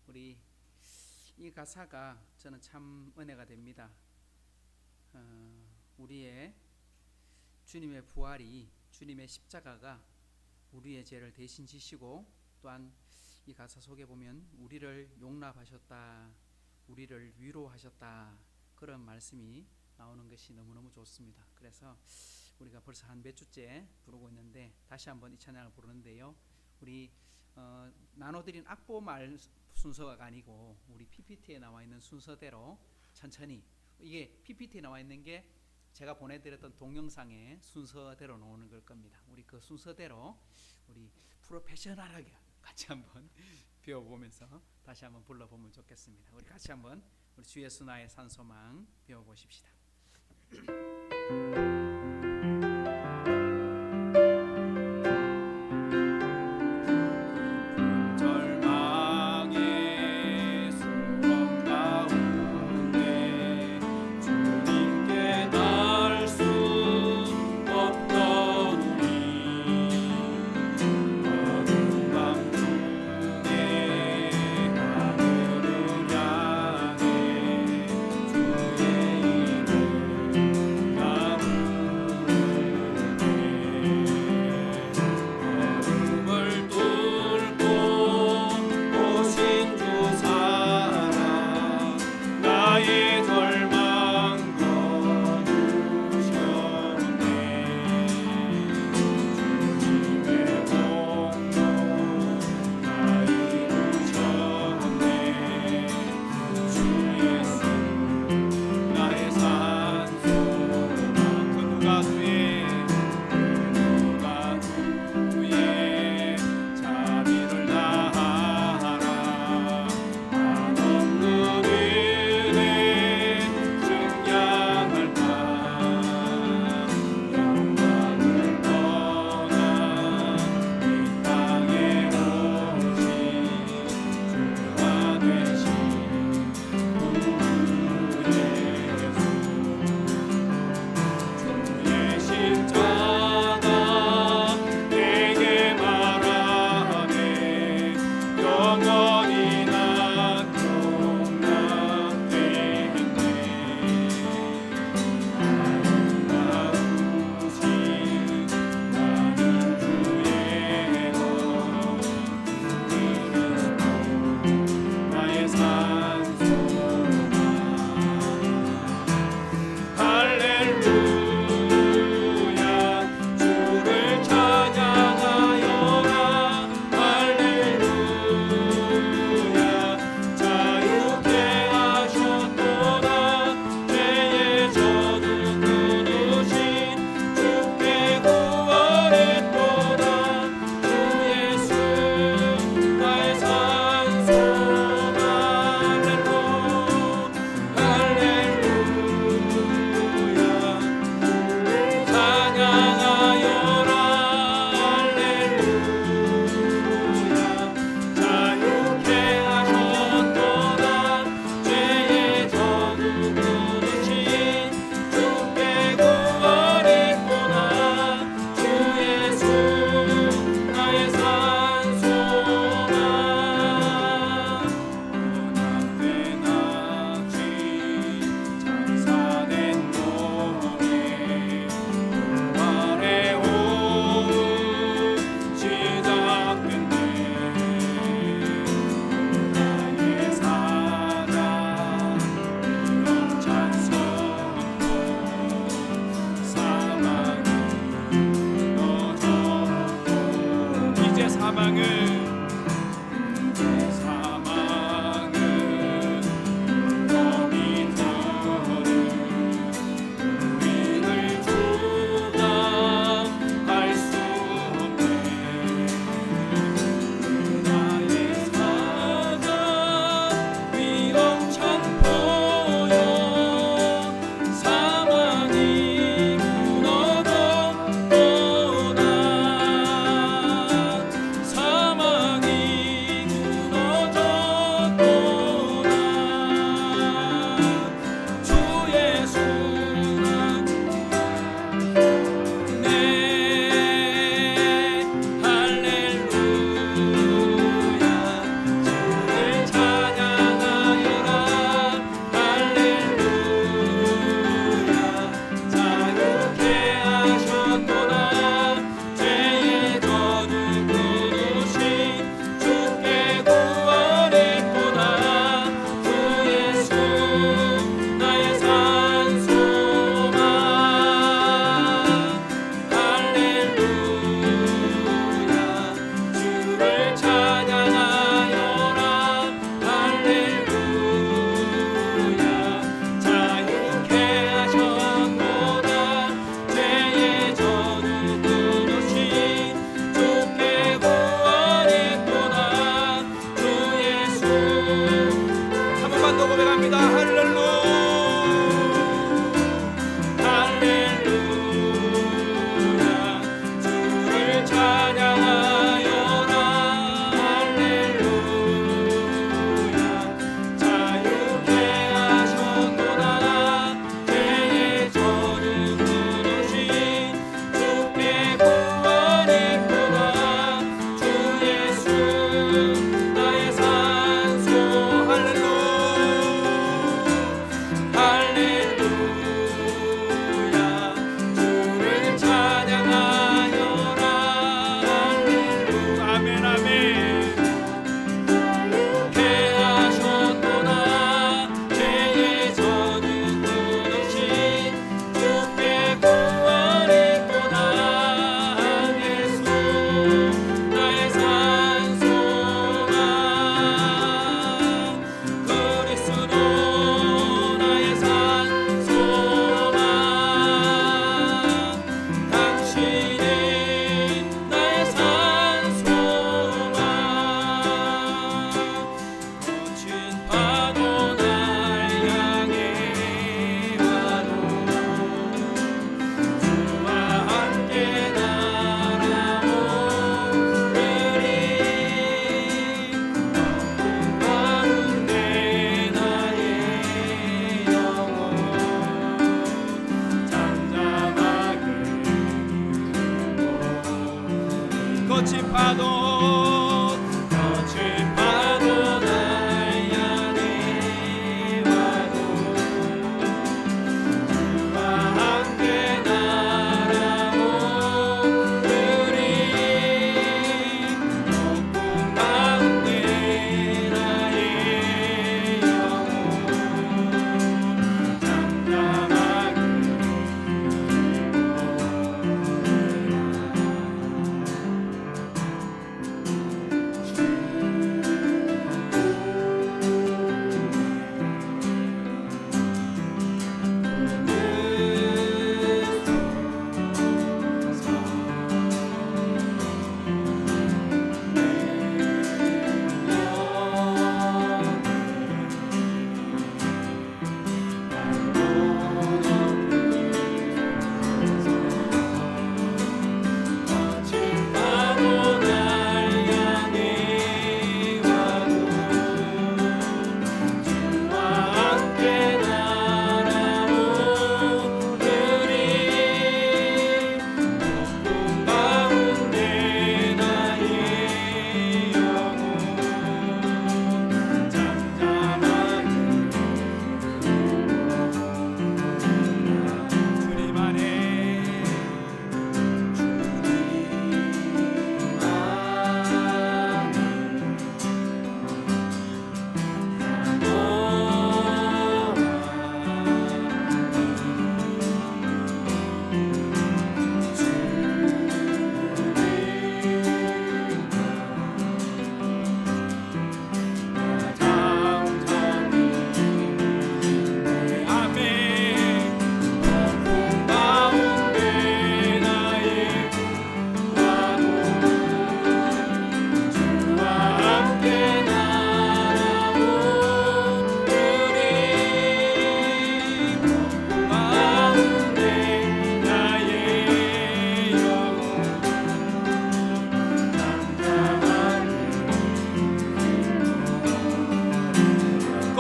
우리 이 가사가 저는 참 은혜가 됩니다. 우리의 주님의 부활이, 주님의 십자가가 우리의 죄를 대신 지시고, 또한 이 가사 속에 보면 우리를 용납하셨다, 우리를 위로하셨다, 그런 말씀이 나오는 것이 너무너무 좋습니다. 그래서 우리가 벌써 한 몇 주째 부르고 있는데 다시 한번 이 찬양을 부르는데요, 우리 나눠드린 악보말 순서가 아니고 우리 PPT에 나와 있는 순서대로 천천히, 이게 PPT에 나와 있는 게 제가 보내드렸던 동영상의 순서대로 나오는 걸 겁니다. 우리 그 순서대로 우리 프로페셔널하게 같이 한번 배워보면서 다시 한번 불러보면 좋겠습니다. 우리 같이 한번 우리 주 예수 나의 산소망 배워보십시다.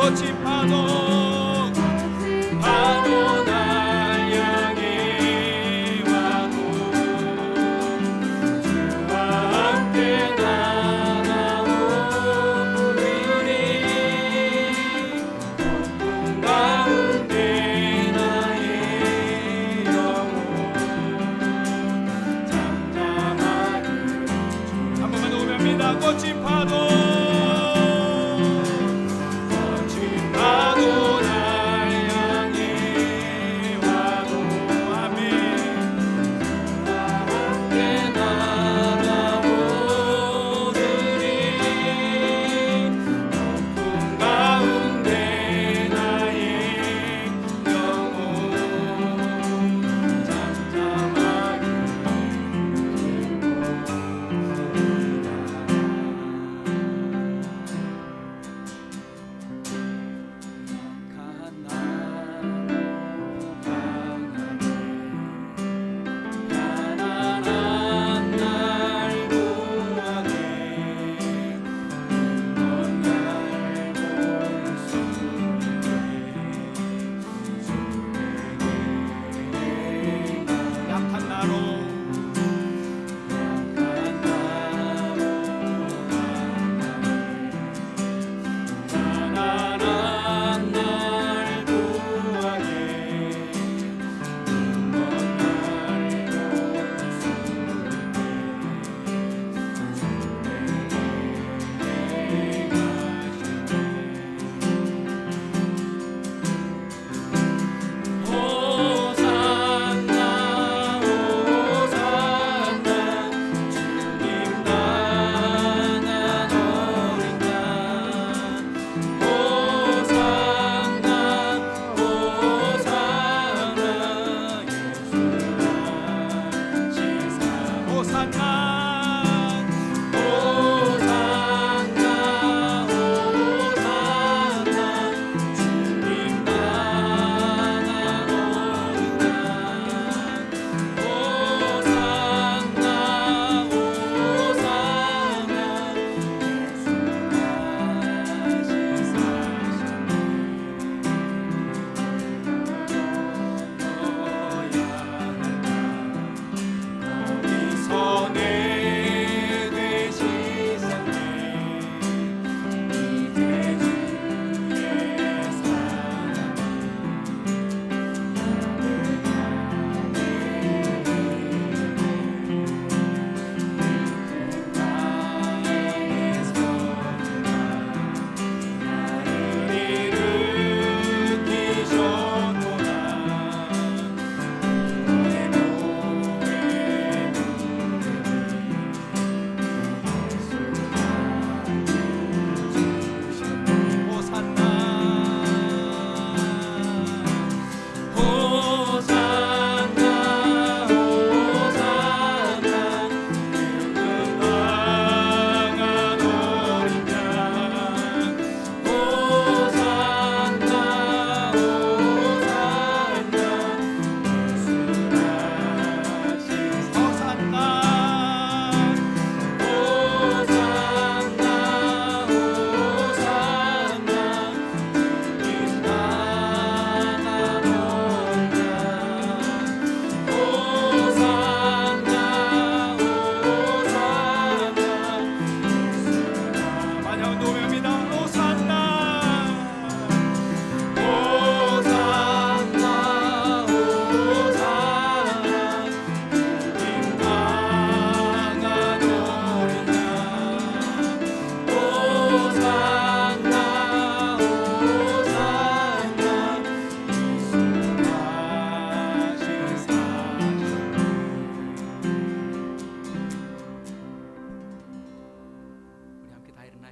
거친 파도 날 향해 와도 주와 함께 나가오 우리 어둠 가운데 나의 영혼 잠잠하게 한 번만 더 고백합니다. 거친 파도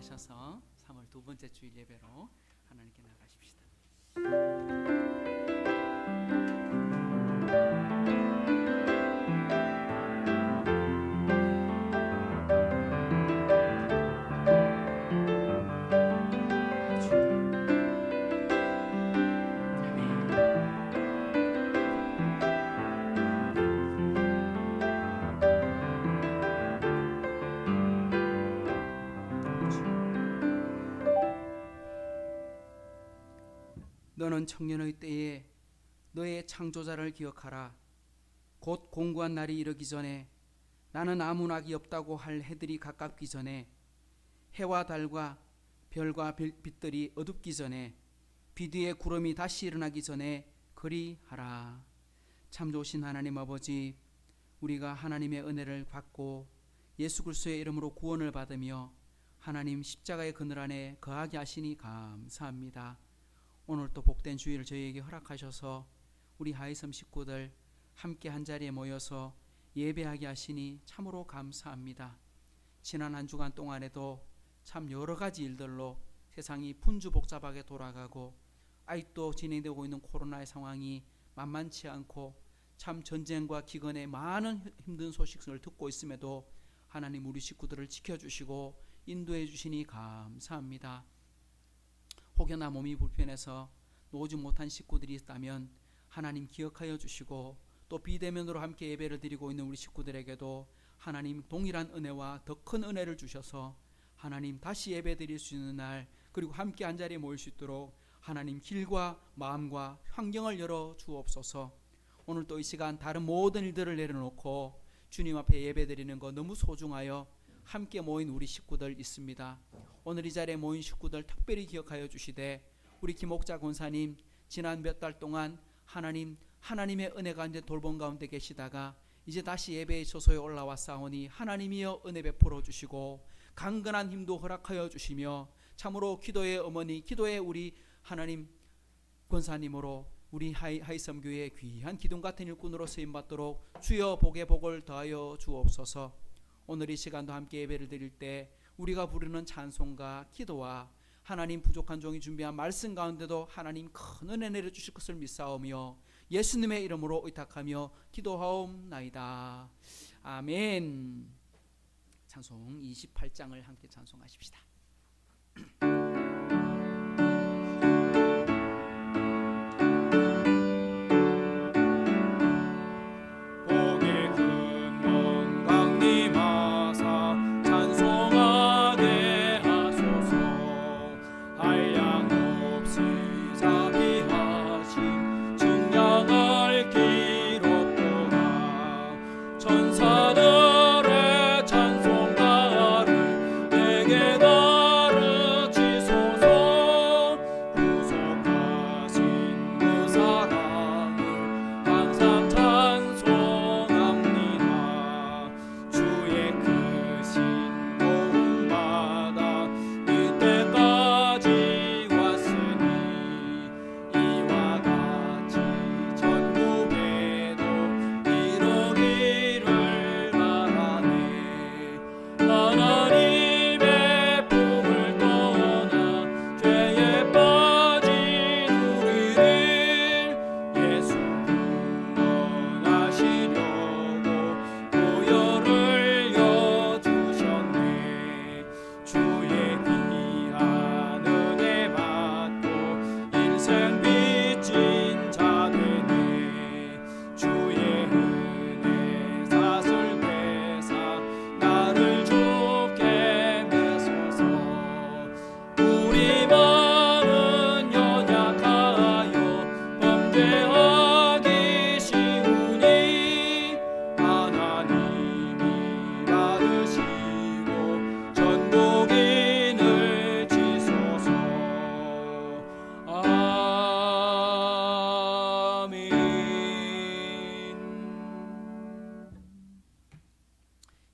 일어나셔서 3월 두 번째 주일 예배로 하나님께 나가십시다. 너는 청년의 때에 너의 창조자를 기억하라. 곧 공고한 날이 이르기 전에 나는 아무 낙이 없다고 할 해들이 가깝기 전에 해와 달과 별과 빛들이 어둡기 전에 비 뒤에 구름이 다시 일어나기 전에 그리하라. 참 좋으신 하나님 아버지, 우리가 하나님의 은혜를 받고 예수 그리스도의 이름으로 구원을 받으며 하나님 십자가의 그늘 안에 거하게 하시니 감사합니다. 오늘 또 복된 주일을 저희에게 허락하셔서 우리 하이섬 식구들 함께 한자리에 모여서 예배하게 하시니 참으로 감사합니다. 지난 한 주간 동안에도 참 여러 가지 일들로 세상이 분주복잡하게 돌아가고 아직도 진행되고 있는 코로나의 상황이 만만치 않고 참 전쟁과 기근의 많은 힘든 소식을 듣고 있음에도 하나님 우리 식구들을 지켜주시고 인도해 주시니 감사합니다. 혹여나 몸이 불편해서 오지 못한 식구들이 있다면 하나님 기억하여 주시고 또 비대면으로 함께 예배를 드리고 있는 우리 식구들에게도 하나님 동일한 은혜와 더 큰 은혜를 주셔서 하나님 다시 예배 드릴 수 있는 날, 그리고 함께 한자리에 모일 수 있도록 하나님 길과 마음과 환경을 열어 주옵소서. 오늘 또 이 시간 다른 모든 일들을 내려놓고 주님 앞에 예배 드리는 거 너무 소중하여 함께 모인 우리 식구들 있습니다. 오늘 이 자리에 모인 식구들 특별히 기억하여 주시되 우리 김옥자 권사님 지난 몇 달 동안 하나님의 은혜가 이제 돌봄 가운데 계시다가 이제 다시 예배의 처소에 올라왔사오니 하나님이여 은혜 베풀어 주시고 강건한 힘도 허락하여 주시며 참으로 기도의 어머니, 기도의 우리 하나님 권사님으로 우리 하이섬 교회의 귀한 기둥 같은 일꾼으로 쓰임 받도록 주여 복의 복을 더하여 주옵소서. 오늘 이 시간도 함께 예배를 드릴 때 우리가 부르는 찬송과 기도와 하나님 부족한 종이 준비한 말씀 가운데도 하나님 큰 은혜 내려주실 것을 믿사오며 예수님의 이름으로 의탁하며 기도하옵나이다. 아멘. 찬송 28장을 함께 찬송하십시다.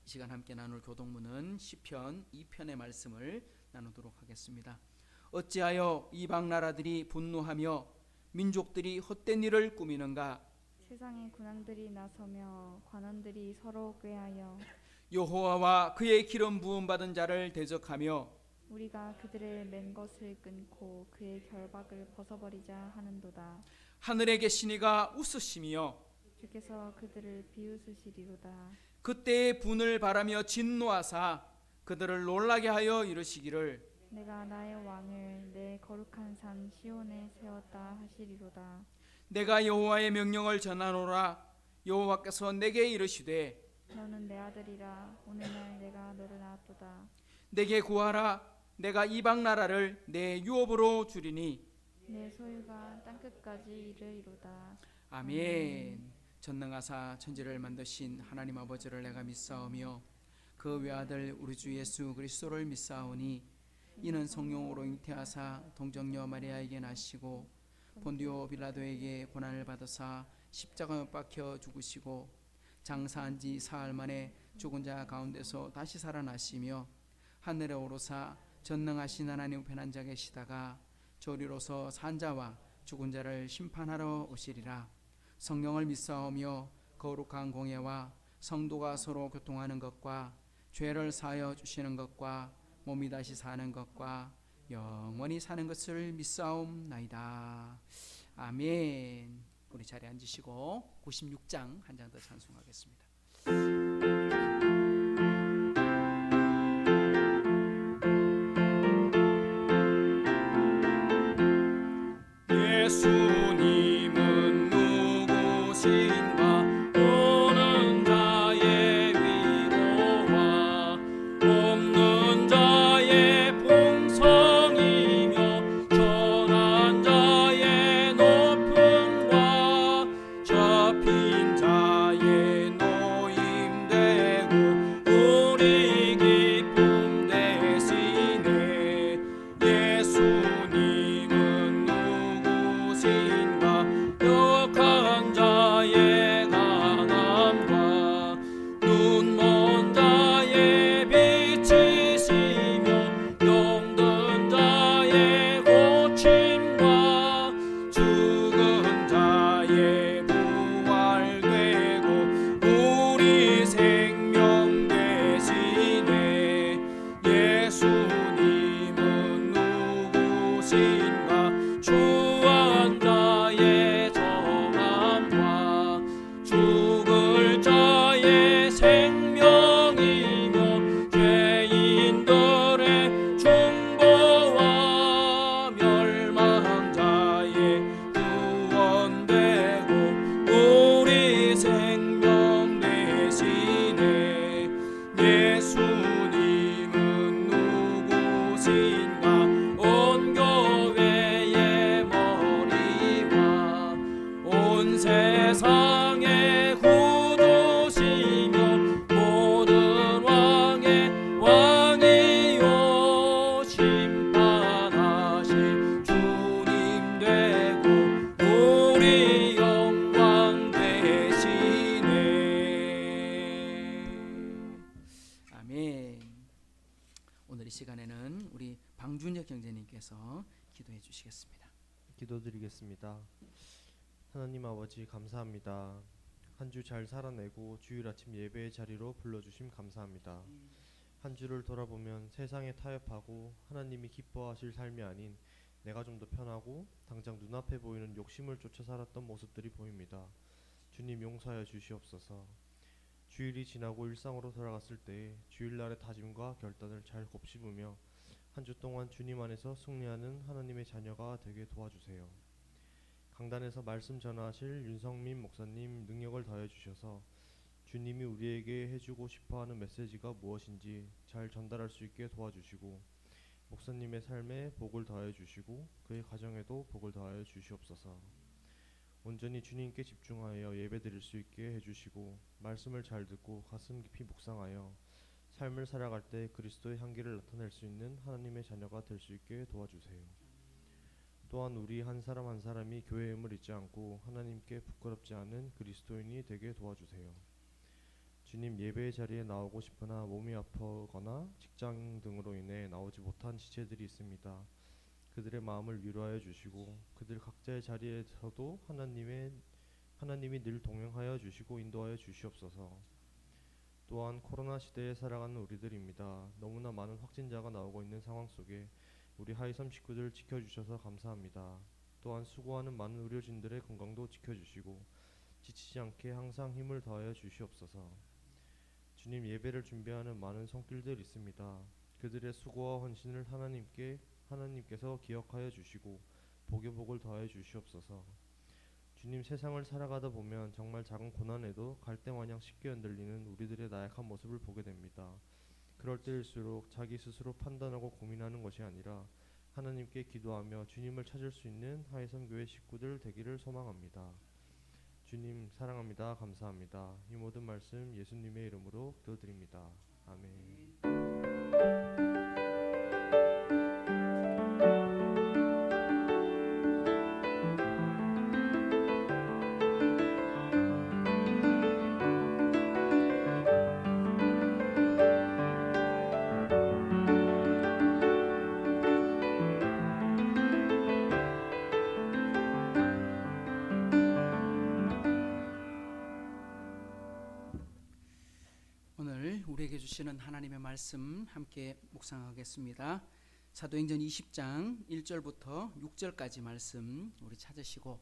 시간 함께 나눌 교독문은 시편 2편의 말씀을 나누도록 하겠습니다. 어찌하여 이방 나라들이 분노하며 민족들이 헛된 일을 꾸미는가? 세상의 군왕들이 나서며 관원들이 서로 꾀하여 여호와와 그의 기름 부음 받은 자를 대적하며 우리가 그들의 맨 것을 끊고 그의 결박을 벗어버리자 하는도다. 하늘에 계신 이가 웃으시며 주께서 그들을 비웃으시리로다. 그때의 분을 바라며 진노하사 그들을 놀라게 하여 이르시기를 내가 나의 왕을 내 거룩한 산 시온에 세웠다 하시리로다. 내가 여호와의 명령을 전하노라. 여호와께서 내게 이르시되 너는 내 아들이라. 오늘날 내가 너를 낳았도다. 내게 구하라. 내가 이방 나라를 내 유업으로 주리니 내 소유가 땅끝까지 이르리로다. 아멘. 전능하사 천지를 만드신 하나님 아버지를 내가 믿사오며 그 외아들 우리 주 예수 그리스도를 믿사오니 이는 성령으로 잉태하사 동정녀 마리아에게 나시고 본디오 빌라도에게 고난을 받으사 십자가에 박혀 죽으시고 장사한 지 사흘 만에 죽은 자 가운데서 다시 살아나시며 하늘에 오르사 전능하신 하나님 우편한 자 계시다가 저리로서 산자와 죽은 자를 심판하러 오시리라. 성령을 믿사오며 거룩한 공예와 성도가 서로 교통하는 것과 죄를 사하여 주시는 것과 몸이 다시 사는 것과 영원히 사는 것을 믿사옵나이다. 아멘. 우리 자리에 앉으시고 96장 한 장 더 찬송하겠습니다. 예수님은 누구신가 오는 자의 위로와 없는 자의 풍성이며 전한 자의 높음과 잡힌 자의 노임되고 우리 기쁨 되시네. 예수님은 누구신가 역한 자의 강함과 눈먼 자의 빛이시며 병든 자의 고침과 죽은 자의 부활되고 우리 생명 되시네. 예수님은 누구신가 주한 자의 정함과 죽을 자의 생명이며 죄인들의 중보와 멸망 자의 구원되고 우리 생명 되시네. 예수님은 누구신가 온 교회의 머리와 온 세상의 구주시며 모든 왕의 왕이요 심판하실 주님 되고 우리 영광 되시네. 아멘. 오늘 이 시간에는 우리 방준혁 형제님께서 기도해 주시겠습니다. 기도드리겠습니다. 하나님 아버지 감사합니다. 한 주 잘 살아내고 주일 아침 예배의 자리로 불러주심 감사합니다. 한 주를 돌아보면 세상에 타협하고 하나님이 기뻐하실 삶이 아닌 내가 좀 더 편하고 당장 눈앞에 보이는 욕심을 쫓아 살았던 모습들이 보입니다. 주님 용서하여 주시옵소서. 주일이 지나고 일상으로 돌아갔을 때 주일날의 다짐과 결단을 잘 곱씹으며 한 주 동안 주님 안에서 승리하는 하나님의 자녀가 되게 도와주세요. 강단에서 말씀 전하실 윤성민 목사님 능력을 더해 주셔서 주님이 우리에게 해주고 싶어하는 메시지가 무엇인지 잘 전달할 수 있게 도와주시고 목사님의 삶에 복을 더해 주시고 그의 가정에도 복을 더하여 주시옵소서. 온전히 주님께 집중하여 예배드릴 수 있게 해주시고 말씀을 잘 듣고 가슴 깊이 묵상하여 삶을 살아갈 때 그리스도의 향기를 나타낼 수 있는 하나님의 자녀가 될 수 있게 도와주세요. 또한 우리 한 사람 한 사람이 교회임을 잊지 않고 하나님께 부끄럽지 않은 그리스도인이 되게 도와주세요. 주님 예배의 자리에 나오고 싶으나 몸이 아프거나 직장 등으로 인해 나오지 못한 지체들이 있습니다. 그들의 마음을 위로하여 주시고 그들 각자의 자리에서도 하나님이 늘 동행하여 주시고 인도하여 주시옵소서. 또한 코로나 시대에 살아가는 우리들입니다. 너무나 많은 확진자가 나오고 있는 상황 속에 우리 하이섬 식구들 지켜주셔서 감사합니다. 또한 수고하는 많은 의료진들의 건강도 지켜주시고 지치지 않게 항상 힘을 더하여 주시옵소서. 주님 예배를 준비하는 많은 손길들 있습니다. 그들의 수고와 헌신을 하나님께서 기억하여 주시고 복의 복을 더하여 주시옵소서. 주님 세상을 살아가다 보면 정말 작은 고난에도 갈대 마냥 쉽게 흔들리는 우리들의 나약한 모습을 보게 됩니다. 그럴 때일수록 자기 스스로 판단하고 고민하는 것이 아니라 하나님께 기도하며 주님을 찾을 수 있는 하이섬교회 식구들 되기를 소망합니다. 주님 사랑합니다. 감사합니다. 이 모든 말씀 예수님의 이름으로 기도드립니다. 아멘. 오늘 우리에게 주시는 하나님의 말씀 함께 묵상하겠습니다. 사도행전 20장 1절부터 6절까지 말씀 우리 찾으시고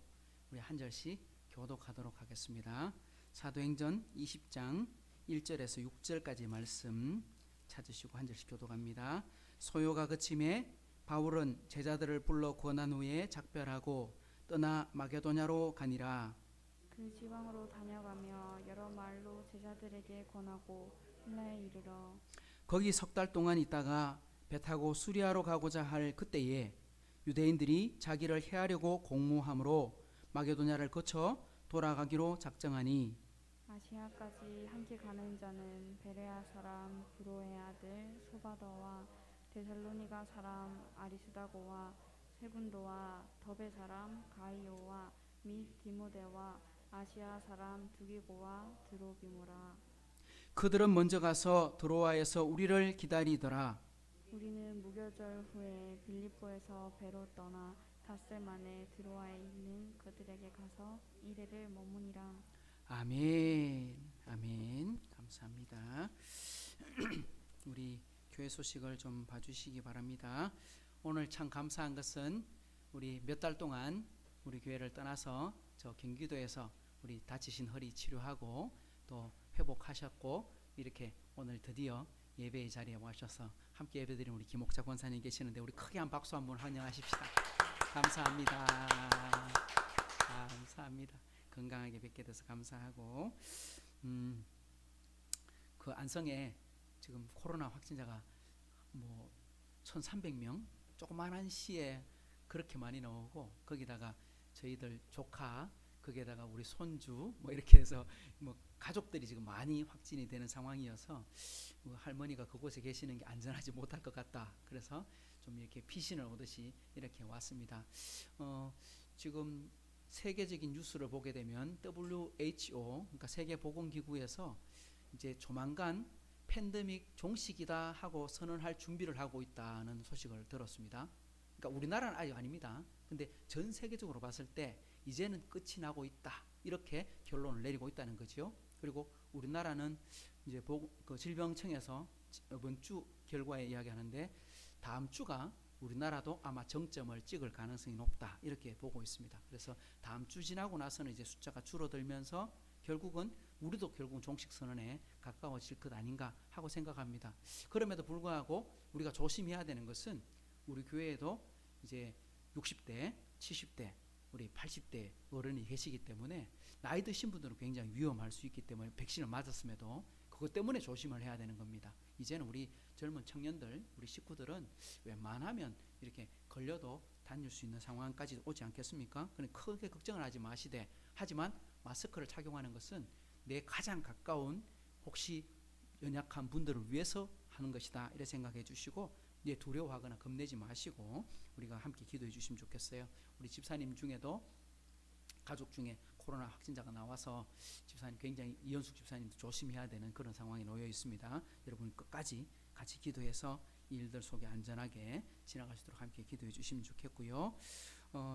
우리 한 절씩 교독하도록 하겠습니다. 사도행전 20장 1절에서 6절까지 말씀 찾으시고 한 절씩 교독합니다. 소요가 그침에 바울은 제자들을 불러 권한 후에 작별하고 떠나 마게도냐로 가니라. 그 지방으로 다녀가며 여러 말로 제자들에게 권하고 힐라에 이르러 거기 석 달 동안 있다가 배 타고 수리아로 가고자 할 그때에 유대인들이 자기를 해하려고 공모함으로 마게도냐를 거쳐 돌아가기로 작정하니 아시아까지 함께 가는 자는 베레아 사람 브로의 아들 소바더와 데살로니가 사람 아리스다고와 세군도와 더베 사람 가이오와 및 디모데와 아시아 사람 두기고와 드로비모라. 그들은 먼저 가서 드로아에서 우리를 기다리더라. 우리는 무교절 후에 빌립보에서 배로 떠나 닷새 만에 드로아에 있는 그들에게 가서 이래를 머무니라. 아멘. 아멘. 감사합니다. 우리 교회 소식을 좀 봐주시기 바랍니다. 오늘 참 감사한 것은 우리 몇 달 동안 우리 교회를 떠나서 저 경기도에서 우리 다치신 허리 치료하고 또 회복하셨고 이렇게 오늘 드디어 예배의 자리에 와셔서 함께 예배드리는 우리 김옥자 권사님 계시는데 우리 크게 한 박수 한번 환영하십시다. 감사합니다. 감사합니다. 건강하게 뵙게 돼서 감사하고 그 안성에 지금 코로나 확진자가 뭐 1,300명 조그마한 시에 그렇게 많이 나오고 거기다가 저희들 조카 거기에다가 우리 손주 뭐 이렇게 해서 뭐 가족들이 지금 많이 확진이 되는 상황이어서 할머니가 그곳에 계시는 게 안전하지 못할 것 같다. 그래서 좀 이렇게 피신을 오듯이 이렇게 왔습니다. 지금 세계적인 뉴스를 보게 되면 WHO 그러니까 세계보건기구에서 이제 조만간 팬데믹 종식이다 하고 선언할 준비를 하고 있다는 소식을 들었습니다. 그러니까 우리나라는 아직 아닙니다. 근데 전 세계적으로 봤을 때 이제는 끝이 나고 있다 이렇게 결론을 내리고 있다는 거죠. 그리고 우리나라는 이제 그 질병청에서 이번 주 결과에 이야기하는데 다음 주가 우리나라도 아마 정점을 찍을 가능성이 높다 이렇게 보고 있습니다. 그래서 다음 주 지나고 나서는 이제 숫자가 줄어들면서 결국은 우리도 결국 종식 선언에 가까워질 것 아닌가 하고 생각합니다. 그럼에도 불구하고 우리가 조심해야 되는 것은 우리 교회에도 이제 60대, 70대, 우리 80대 어른이 계시기 때문에 나이 드신 분들은 굉장히 위험할 수 있기 때문에 백신을 맞았음에도 그것 때문에 조심을 해야 되는 겁니다. 이제는 우리 젊은 청년들, 우리 식구들은 웬만하면 이렇게 걸려도 다닐 수 있는 상황까지 오지 않겠습니까? 그러니까 크게 걱정을 하지 마시되 하지만 마스크를 착용하는 것은 내 가장 가까운 혹시 연약한 분들을 위해서 하는 것이다 이렇게 생각해 주시고 이제 두려워하거나 겁내지 마시고 우리가 함께 기도해 주시면 좋겠어요. 우리 집사님 중에도 가족 중에 코로나 확진자가 나와서 집사님 굉장히 이현숙 집사님도 조심해야 되는 그런 상황에 놓여 있습니다. 여러분 끝까지 같이 기도해서 이 일들 속에 안전하게 지나갈 수 있도록 함께 기도해 주시면 좋겠고요.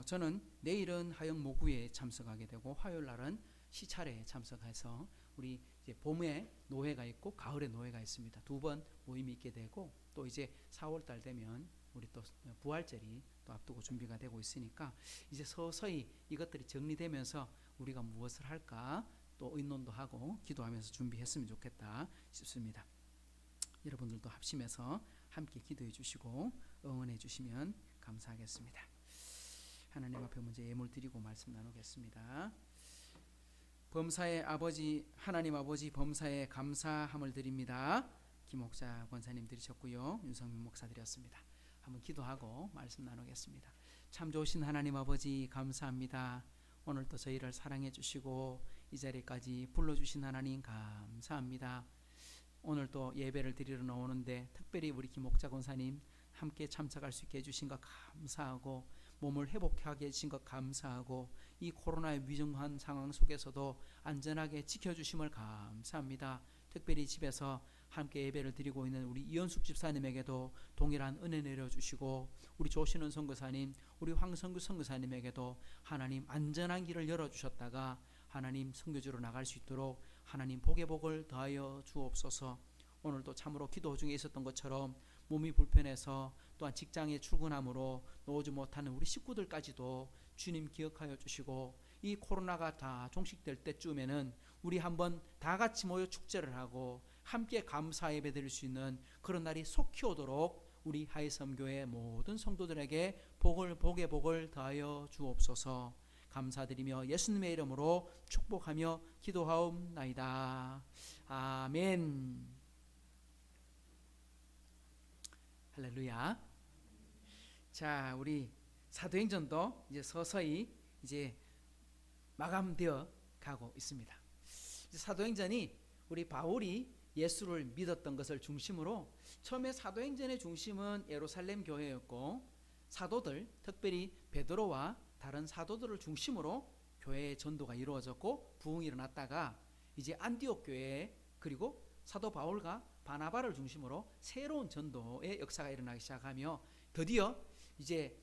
저는 내일은 하영 모구에 참석하게 되고 화요일 날은 시차례에 참석해서 우리 이제 봄에 노회가 있고 가을에 노회가 있습니다. 두 번 모임이 있게 되고 또 이제 4월 달 되면 우리 또 부활절이 또 앞두고 준비가 되고 있으니까 이제 서서히 이것들이 정리되면서 우리가 무엇을 할까 또 의논도 하고 기도하면서 준비했으면 좋겠다 싶습니다. 여러분들도 합심해서 함께 기도해 주시고 응원해 주시면 감사하겠습니다. 하나님 앞에 먼저 예물 드리고 말씀 나누겠습니다. 범사의 아버지 하나님 아버지 범사에 감사함을 드립니다. 김옥자 권사님 드리셨고요. 윤성민 목사 드렸습니다. 한번 기도하고 말씀 나누겠습니다. 참 좋으신 하나님 아버지 감사합니다. 오늘 또 저희를 사랑해 주시고 이 자리까지 불러주신 하나님 감사합니다. 오늘 또 예배를 드리러 나오는데 특별히 우리 김옥자 권사님 함께 참석할 수 있게 해주신 것 감사하고 몸을 회복하게 해주신 것 감사하고 이 코로나의 위중한 상황 속에서도 안전하게 지켜주심을 감사합니다. 특별히 집에서 함께 예배를 드리고 있는 우리 이현숙 집사님에게도 동일한 은혜 내려주시고 우리 조신은 선교사님, 우리 황성규 선교사님에게도 하나님 안전한 길을 열어주셨다가 하나님 선교지로 나갈 수 있도록 하나님 복의 복을 더하여 주옵소서. 오늘도 참으로 기도 중에 있었던 것처럼 몸이 불편해서 또한 직장에 출근함으로 나오지 못하는 우리 식구들까지도 주님 기억하여 주시고 이 코로나가 다 종식될 때쯤에는 우리 한번 다 같이 모여 축제를 하고 함께 감사 예배 드릴 수 있는 그런 날이 속히 오도록 우리 하이섬교회 모든 성도들에게 복의 복을 더하여 주옵소서. 감사드리며 예수님의 이름으로 축복하며 기도하옵나이다. 아멘. 할렐루야. 자, 우리 사도행전도 이제 서서히 이제 마감되어 가고 있습니다. 사도행전이 우리 바울이 예수를 믿었던 것을 중심으로 처음에 사도행전의 중심은 예루살렘 교회였고 사도들, 특별히 베드로와 다른 사도들을 중심으로 교회의 전도가 이루어졌고 부흥이 일어났다가 이제 안디옥 교회 그리고 사도 바울과 바나바를 중심으로 새로운 전도의 역사가 일어나기 시작하며 드디어 이제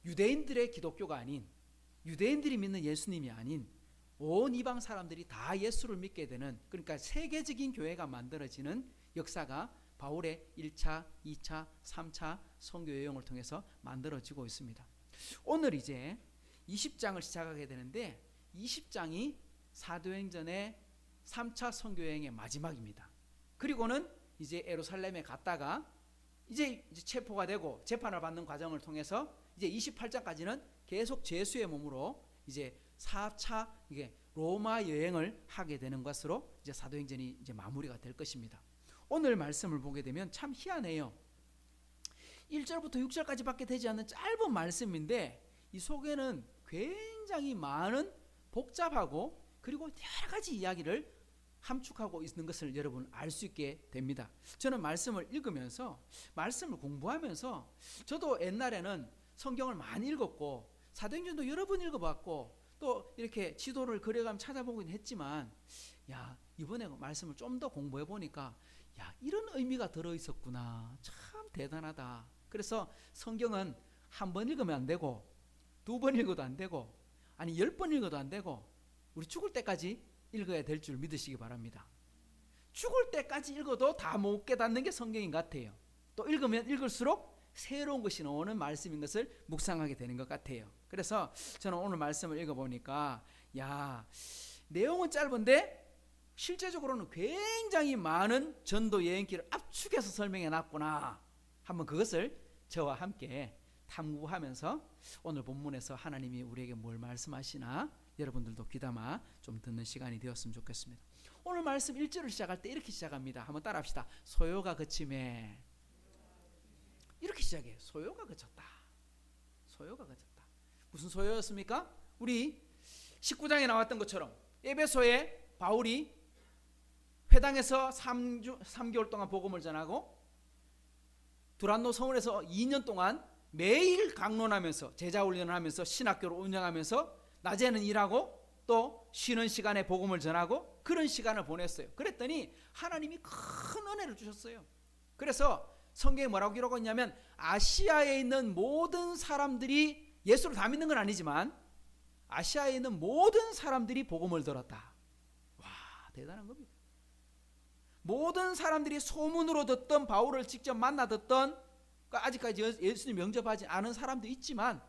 유대인들의 기독교가 아닌 유대인들이 믿는 예수님이 아닌 온 이방 사람들이 다 예수를 믿게 되는 그러니까 세계적인 교회가 만들어지는 역사가 바울의 1차, 2차, 3차 선교 여행을 통해서 만들어지고 있습니다. 오늘 이제 20장을 시작하게 되는데 20장이 사도행전의 3차 선교 여행의 마지막입니다. 그리고는 이제 예루살렘에 갔다가 이제 체포가 되고 재판을 받는 과정을 통해서 이제 28장까지는 계속 제수의 몸으로 이제 4차 이게 로마 여행을 하게 되는 것으로 이제 사도행전이 이제 마무리가 될 것입니다. 오늘 말씀을 보게 되면 참 희한해요. 1절부터 6절까지밖에 되지 않는 짧은 말씀인데 이 속에는 굉장히 많은 복잡하고 그리고 여러 가지 이야기를 함축하고 있는 것을 여러분 알 수 있게 됩니다. 저는 말씀을 읽으면서 말씀을 공부하면서 저도 옛날에는 성경을 많이 읽었고 사도행전도 여러 번 읽어봤고 또 이렇게 지도를 그려가며 찾아보긴 했지만 야 이번에 말씀을 좀 더 공부해 보니까 야 이런 의미가 들어있었구나. 참 대단하다. 그래서 성경은 한 번 읽으면 안 되고 두 번 읽어도 안 되고 아니 10번 읽어도 안 되고 우리 죽을 때까지 읽어야 될 줄 믿으시기 바랍니다. 죽을 때까지 읽어도 다 못 깨닫는 게 성경인 것 같아요. 또 읽으면 읽을수록 새로운 것이 나오는 말씀인 것을 묵상하게 되는 것 같아요. 그래서 저는 오늘 말씀을 읽어보니까 야 내용은 짧은데 실제적으로는 굉장히 많은 전도 여행길을 압축해서 설명해 놨구나. 한번 그것을 저와 함께 탐구하면서 오늘 본문에서 하나님이 우리에게 뭘 말씀하시나 여러분들도 귀담아 좀 듣는 시간이 되었으면 좋겠습니다. 오늘 말씀 1절을 시작할 때 이렇게 시작합니다. 한번 따라합시다. 소요가 그침에 이렇게 시작해요. 소요가 그쳤다. 소요가 그쳤다. 무슨 소요였습니까? 우리 19장에 나왔던 것처럼 에베소에 바울이 회당에서 3개월 동안 복음을 전하고 두란노 성원에서 2년 동안 매일 강론하면서 제자 훈련을 하면서 신학교를 운영하면서 낮에는 일하고 또 쉬는 시간에 복음을 전하고 그런 시간을 보냈어요. 그랬더니 하나님이 큰 은혜를 주셨어요. 그래서 성경에 뭐라고 기록하고 있냐면 아시아에 있는 모든 사람들이 예수를 다 믿는 건 아니지만 아시아에 있는 모든 사람들이 복음을 들었다. 와 대단한 겁니다. 모든 사람들이 소문으로 듣던 바울을 직접 만나 듣던 아직까지 예수님 영접하지 않은 사람도 있지만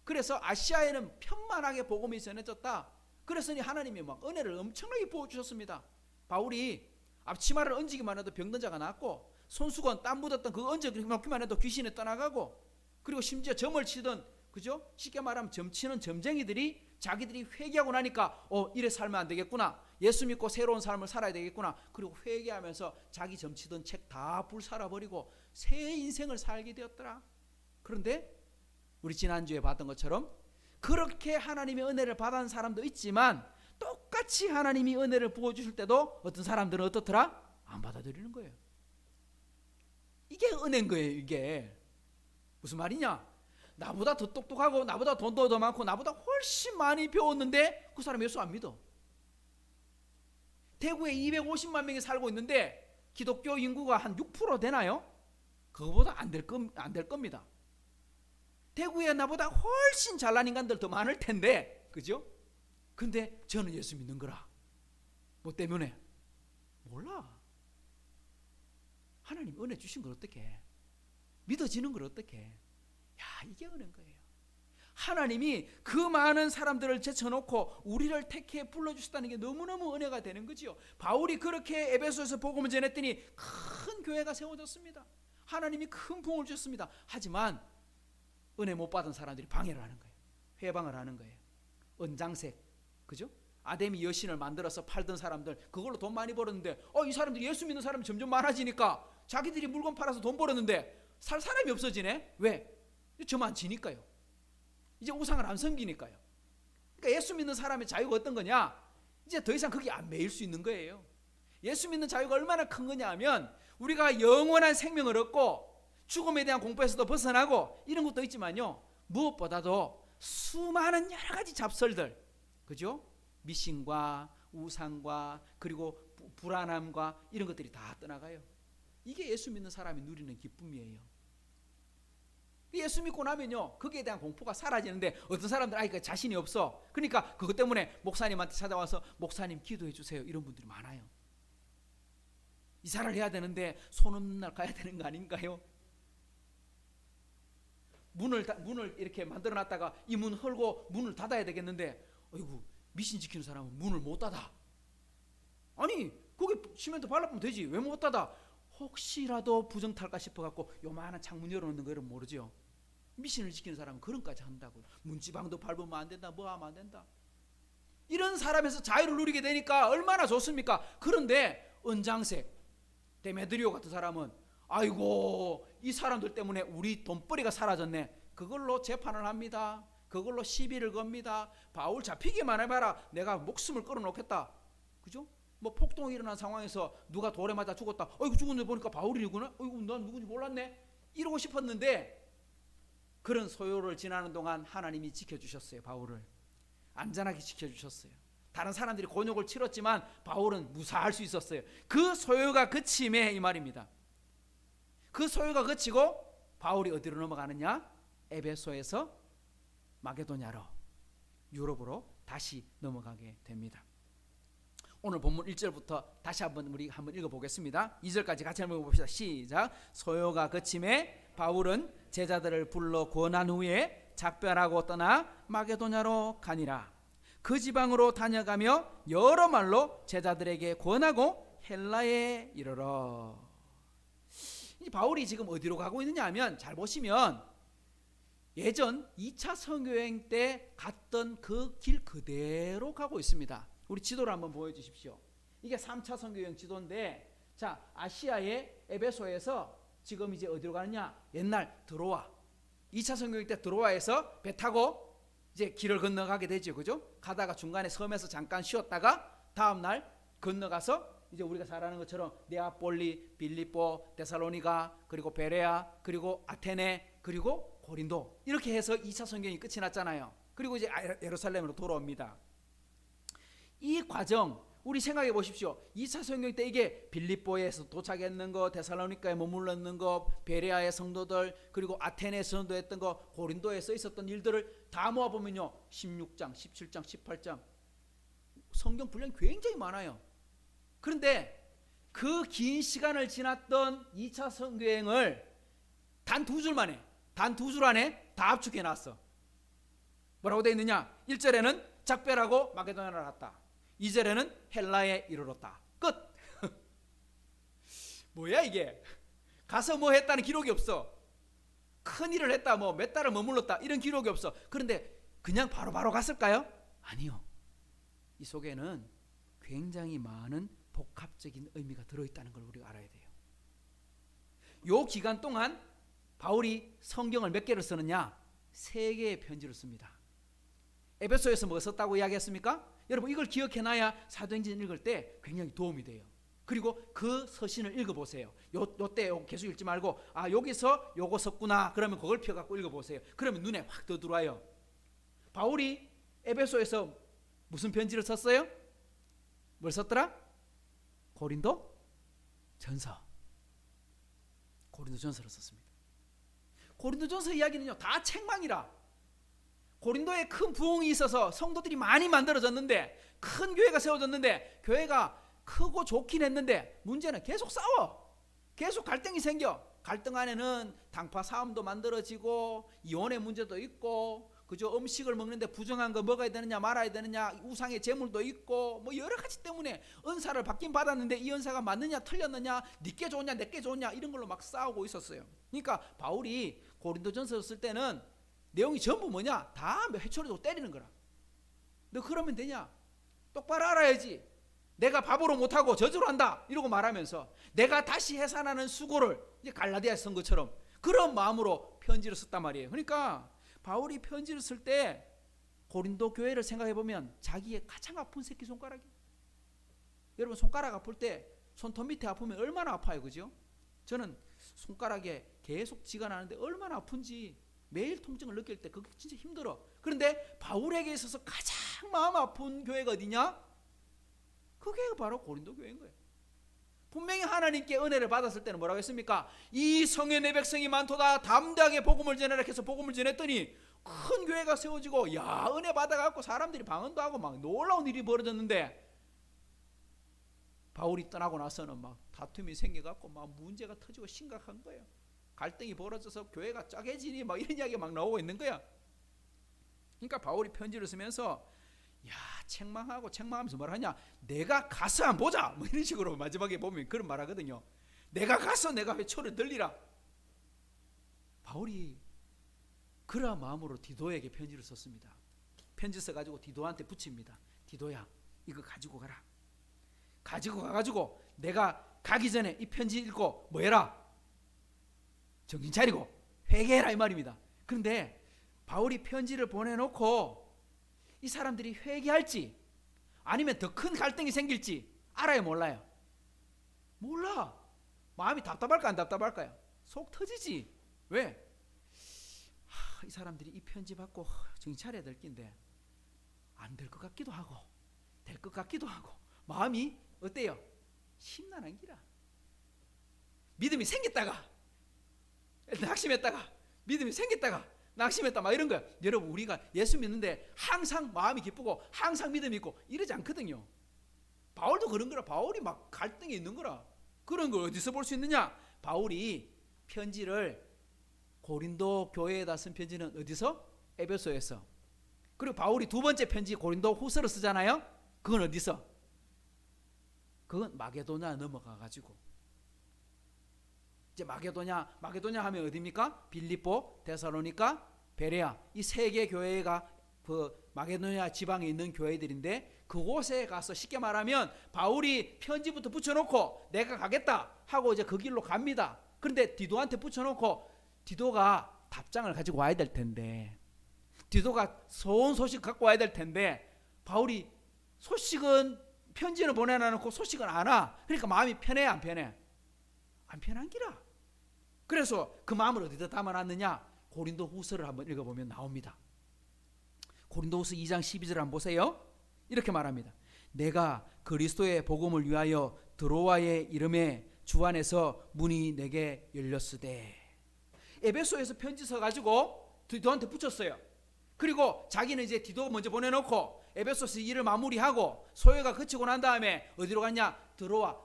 그래서 아시아에는 편만하게 복음이 전해졌다. 그랬으니 하나님이 막 은혜를 엄청나게 부어주셨습니다. 바울이 앞치마를 얹기만 해도 병든 자가 낫고 손수건 땀 묻었던 그 얹기만 해도 귀신이 떠나가고 그리고 심지어 점을 치던 그죠? 쉽게 말하면 점치는 점쟁이들이 자기들이 회개하고 나니까 이래 살면 안 되겠구나. 예수 믿고 새로운 삶을 살아야 되겠구나. 그리고 회개하면서 자기 점치던 책 다 불살아버리고 새 인생을 살게 되었더라. 그런데 우리 지난주에 봤던 것처럼 그렇게 하나님의 은혜를 받은 사람도 있지만 똑같이 하나님이 은혜를 부어주실 때도 어떤 사람들은 어떻더라? 안 받아들이는 거예요. 이게 은혜인 거예요. 이게 무슨 말이냐? 나보다 더 똑똑하고 나보다 돈도 더 많고 나보다 훨씬 많이 배웠는데 그 사람 예수 안 믿어. 대구에 250만 명이 살고 있는데 기독교 인구가 한 6% 되나요? 그거보다 안 될 겁니다. 대구에 나보다 훨씬 잘난 인간들 더 많을 텐데, 그죠? 근데 저는 예수 믿는 거라. 뭐 때문에? 몰라. 하나님 은혜 주신 걸 어떻게 해? 믿어지는 걸 어떻게 해? 야, 이게 은혜인 거예요. 하나님이 그 많은 사람들을 제쳐놓고 우리를 택해 불러주셨다는 게 너무너무 은혜가 되는 거지요. 바울이 그렇게 에베소에서 복음을 전했더니 큰 교회가 세워졌습니다. 하나님이 큰 복을 주셨습니다. 하지만 은혜 못 받은 사람들이 방해를 하는 거예요. 회방을 하는 거예요. 은장색, 그죠? 아데미 여신을 만들어서 팔던 사람들, 그걸로 돈 많이 벌었는데 이 사람들이 예수 믿는 사람이 점점 많아지니까 자기들이 물건 팔아서 돈 벌었는데 살 사람이 없어지네. 왜? 저만 지니까요. 이제 우상을 안 섬기니까요. 그러니까 예수 믿는 사람의 자유가 어떤 거냐? 이제 더 이상 그게 안 매일 수 있는 거예요. 예수 믿는 자유가 얼마나 큰 거냐 하면 우리가 영원한 생명을 얻고 죽음에 대한 공포에서도 벗어나고 이런 것도 있지만요, 무엇보다도 수많은 여러 가지 잡설들, 그죠? 미신과 우상과 그리고 불안함과 이런 것들이 다 떠나가요. 이게 예수 믿는 사람이 누리는 기쁨이에요. 예수 믿고 나면요, 거기에 대한 공포가 사라지는데 어떤 사람들은 자신이 없어. 그러니까 그것 때문에 목사님한테 찾아와서 목사님 기도해 주세요, 이런 분들이 많아요. 이사를 해야 되는데 손 없는 날 가야 되는 거 아닌가요? 문을 이렇게 만들어 놨다가 이 문 헐고 문을 닫아야 되겠는데 어이구, 미신 지키는 사람은 문을 못 닫아. 아니 거기 시멘트 발라보면 되지, 왜 못 닫아? 혹시라도 부정탈까 싶어갖고 요만한 창문 열어놓는 거를 모르죠. 미신을 지키는 사람은 그런 까지 한다고. 문지방도 밟으면 안 된다, 뭐 하면 안 된다. 이런 사람에서 자유를 누리게 되니까 얼마나 좋습니까? 그런데 은장색, 데메드리오 같은 사람은 아이고 이 사람들 때문에 우리 돈벌이가 사라졌네. 그걸로 재판을 합니다. 그걸로 시비를 겁니다. 바울 잡히기만 해봐라, 내가 목숨을 끌어놓겠다. 그죠? 뭐 폭동이 일어난 상황에서 누가 돌에 맞아 죽었다. 어이구 죽었는데 보니까 바울이구나. 어이구 난 누군지 몰랐네. 이러고 싶었는데 그런 소요를 지나는 동안 하나님이 지켜주셨어요. 바울을 안전하게 지켜주셨어요. 다른 사람들이 곤욕을 치렀지만 바울은 무사할 수 있었어요. 그 소요가 그침에 이 말입니다. 그 소요가 그치고 바울이 어디로 넘어가느냐? 에베소에서 마게도냐로, 유럽으로 다시 넘어가게 됩니다. 오늘 본문 1절부터 다시 우리 한번 읽어보겠습니다. 2절까지 같이 한번 읽어봅시다. 시작. 소요가 그침에 바울은 제자들을 불러 권한 후에 작별하고 떠나 마게도냐로 가니라. 그 지방으로 다녀가며 여러 말로 제자들에게 권하고 헬라에 이르러. 이 바울이 지금 어디로 가고 있느냐 하면 잘 보시면 예전 2차 선교여행 때 갔던 그 길 그대로 가고 있습니다. 우리 지도를 한번 보여주십시오. 이게 3차 선교여행 지도인데, 자, 아시아의 에베소에서 지금 이제 어디로 가느냐? 옛날 드로아, 2차 선교여행 때 드로아에서 배 타고 이제 길을 건너가게 되죠. 그죠? 가다가 중간에 섬에서 잠깐 쉬었다가 다음날 건너가서 이제 우리가 잘 아는 것처럼 네아폴리, 빌립보, 데살로니가, 그리고 베레아, 그리고 아테네, 그리고 고린도, 이렇게 해서 2차 선교여행이 끝이 났잖아요. 그리고 이제 예루살렘으로 돌아옵니다. 이 과정 우리 생각해 보십시오. 2차 선교여행 때 이게 빌립보에서 도착했는 거, 데살로니카에 머물렀는 거, 베레아의 성도들, 그리고 아테네에 선도했던 거, 고린도에서 있었던 일들을 다 모아보면요, 16장, 17장, 18장 성경 분량이 굉장히 많아요. 그런데 그 긴 시간을 지났던 2차 선교여행을 단 두 줄 안에 다 압축해 놨어. 뭐라고 되어 있느냐? 1절에는 작별하고 마게도냐로 갔다. 2절에는 헬라에 이르렀다. 끝. 뭐야 이게? 가서 뭐 했다는 기록이 없어. 큰 일을 했다, 뭐 몇 달을 머물렀다, 이런 기록이 없어. 그런데 그냥 바로 갔을까요? 아니요. 이 속에는 굉장히 많은 복합적인 의미가 들어있다는 걸 우리가 알아야 돼요. 요 기간 동안 바울이 성경을 몇 개를 쓰느냐? 3개의 편지를 씁니다. 에베소에서 뭐 썼다고 이야기했습니까? 여러분 이걸 기억해놔야 사도행전 읽을 때 굉장히 도움이 돼요. 그리고 그 서신을 읽어보세요. 요때 계속 읽지 말고 여기서 요거 썼구나 그러면 그걸 펴갖고 읽어보세요. 그러면 눈에 확 더 들어와요. 바울이 에베소에서 무슨 편지를 썼어요? 뭘 썼더라? 고린도 전서. 고린도 전서를 썼습니다. 고린도 전서 이야기는요 다 책망이라. 고린도에 큰 부흥이 있어서 성도들이 많이 만들어졌는데 큰 교회가 세워졌는데 교회가 크고 좋긴 했는데 문제는 계속 싸워. 계속 갈등이 생겨. 갈등 안에는 당파 싸움도 만들어지고 이혼의 문제도 있고 그저 음식을 먹는데 부정한 거 먹어야 되느냐 말아야 되느냐 우상의 제물도 있고 뭐 여러 가지 때문에 은사를 받긴 받았는데 이 은사가 맞느냐 틀렸느냐 니께 좋냐 내께 좋냐 이런 걸로 막 싸우고 있었어요. 그러니까 바울이 고린도전서 쓸 때는 내용이 전부 뭐냐? 다 회초리로 때리는 거라. 너 그러면 되냐? 똑바로 알아야지. 내가 바보로 못하고 저주로 한다 이러고 말하면서 내가 다시 해산하는 수고를 이제 갈라디아에 쓴 것처럼 그런 마음으로 편지를 썼단 말이에요. 그러니까 바울이 편지를 쓸 때 고린도 교회를 생각해 보면 자기의 가장 아픈 새끼손가락이에요. 여러분 손가락 아플 때 손톱 밑에 아프면 얼마나 아파요, 그죠? 저는 손가락에 계속 쥐가 나는데 얼마나 아픈지 매일 통증을 느낄 때 그게 진짜 힘들어. 그런데 바울에게 있어서 가장 마음 아픈 교회가 어디냐? 그게 바로 고린도 교회인 거예요. 분명히 하나님께 은혜를 받았을 때는 뭐라고 했습니까? 이 성의 내 백성이 많도다 담대하게 복음을 전하라 해서 복음을 전했더니 큰 교회가 세워지고 은혜 받아갖고 사람들이 방언도 하고 막 놀라운 일이 벌어졌는데 바울이 떠나고 나서는 막 다툼이 생겨갖고 막 문제가 터지고 심각한 거예요. 갈등이 벌어져서 교회가 짜게지니 막 이런 이야기가 막 나오고 있는 거야. 그러니까 바울이 편지를 쓰면서 책망하면서 뭐라 하냐? 내가 가서 한번 보자 뭐 이런 식으로 마지막에 보면 그런 말 하거든요. 내가 가서 내가 회초를 들리라. 바울이 그러한 마음으로 디도에게 편지를 썼습니다. 편지 써가지고 디도한테 붙입니다. 디도야 이거 가지고 가라. 가지고 가가지고 내가 가기 전에 이 편지 읽고 뭐 해라? 정신 차리고 회개해라 이 말입니다. 그런데 바울이 편지를 보내놓고 이 사람들이 회개할지 아니면 더 큰 갈등이 생길지 알아요 몰라요? 몰라. 마음이 답답할까 안 답답할까요? 속 터지지. 왜? 이 사람들이 이 편지 받고 정신 차려야 될 낀데 안 될 것 같기도 하고 될 것 같기도 하고 마음이 어때요? 심란한 기라. 믿음이 생겼다가 낙심했다가 믿음이 생겼다가 낙심했다 막 이런 거야. 여러분 우리가 예수 믿는데 항상 마음이 기쁘고 항상 믿음이 있고 이러지 않거든요. 바울도 그런 거라. 바울이 막 갈등이 있는 거라. 그런 걸 어디서 볼 수 있느냐? 바울이 편지를 고린도 교회에다 쓴 편지는 어디서? 에베소에서. 그리고 바울이 두 번째 편지 고린도 후서를 쓰잖아요. 그건 어디서? 그건 마게도냐 넘어가 가지고 이제 마게도냐 하면 어디입니까? 빌립보, 데살로니가, 베레아 이 세 개 교회가 그 마게도냐 지방에 있는 교회들인데 그곳에 가서 쉽게 말하면 바울이 편지부터 붙여놓고 내가 가겠다 하고 이제 그 길로 갑니다. 그런데 디도한테 붙여놓고 디도가 답장을 가지고 와야 될 텐데 디도가 좋은 소식 갖고 와야 될 텐데 바울이 소식은 편지는 보내놔놓고 소식은 안 와. 그러니까 마음이 편해 안 편해? 안 편한 기라. 그래서 그 마음을 어디다 담아놨느냐? 고린도 후서를 한번 읽어보면 나옵니다. 고린도 후서 2장 12절 한번 보세요. 이렇게 말합니다. 내가 그리스도의 복음을 위하여 드로아의 이름에 주 안에서 문이 내게 열렸으되. 에베소에서 편지 써가지고 디도한테 붙였어요. 그리고 자기는 이제 디도 먼저 보내놓고 에베소서 일을 마무리하고 소요가 그치고 난 다음에 어디로 갔냐?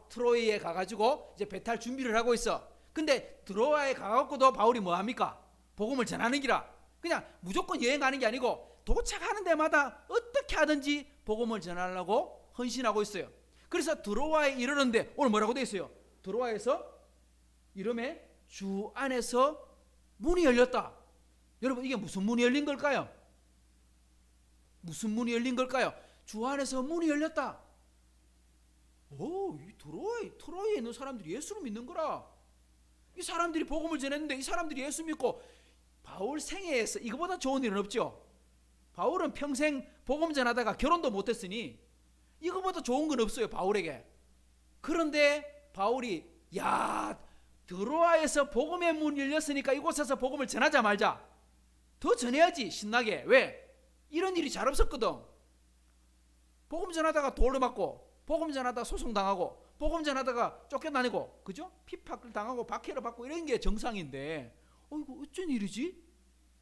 트로이에 가가지고 이제 배탈 준비를 하고 있어. 근데 드로아에 가갖고도 바울이 뭐 합니까? 복음을 전하는 기라. 그냥 무조건 여행 가는 게 아니고 도착하는 데마다 어떻게 하든지 복음을 전하려고 헌신하고 있어요. 그래서 드로아에 이르는데 오늘 뭐라고 돼 있어요? 드로아에서 이름에 주 안에서 문이 열렸다. 여러분 이게 무슨 문이 열린 걸까요? 무슨 문이 열린 걸까요? 주 안에서 문이 열렸다. 이 트로이에 있는 사람들이 예수를 믿는 거라. 이 사람들이 복음을 전했는데 이 사람들이 예수 믿고 바울 생애에서 이거보다 좋은 일은 없죠. 바울은 평생 복음 전하다가 결혼도 못했으니 이거보다 좋은 건 없어요, 바울에게. 그런데 바울이 야, 드로아에서 복음의 문이 열렸으니까 이곳에서 복음을 전하자 말자. 더 전해야지 신나게. 왜? 이런 일이 잘 없었거든. 복음 전하다가 돌로 맞고, 복음 전하다가 소송당하고, 복음 전하다가 쫓겨다니고, 그죠? 핍박을 당하고 박해를 받고 이런 게 정상인데, 이거 어쩐 일이지?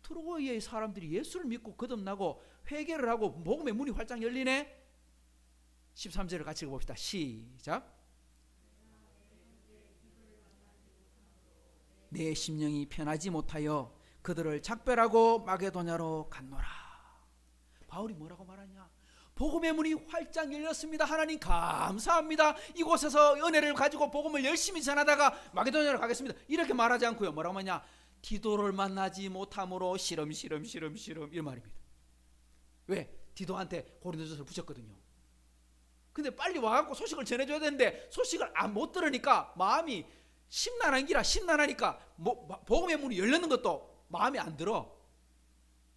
트로아의 사람들이 예수를 믿고 거듭나고 회개를 하고 복음의 문이 활짝 열리네. 13절을 같이 읽어봅시다. 시작. 내 심령이 편하지 못하여 그들을 작별하고 마게도냐로 갔노라. 바울이 뭐라고 말하냐? 복음의 문이 활짝 열렸습니다. 하나님 감사합니다. 이곳에서 은혜를 가지고 복음을 열심히 전하다가 마게도냐로 가겠습니다. 이렇게 말하지 않고요. 뭐라고 하냐? 디도를 만나지 못함으로 시름 이런 말입니다. 왜? 디도한테 고린도전서를 붙였거든요. 근데 빨리 와갖고 소식을 전해줘야 되는데 소식을 못 들으니까 마음이 심란하니까 복음의 문이 열렸는 것도 마음에 안 들어.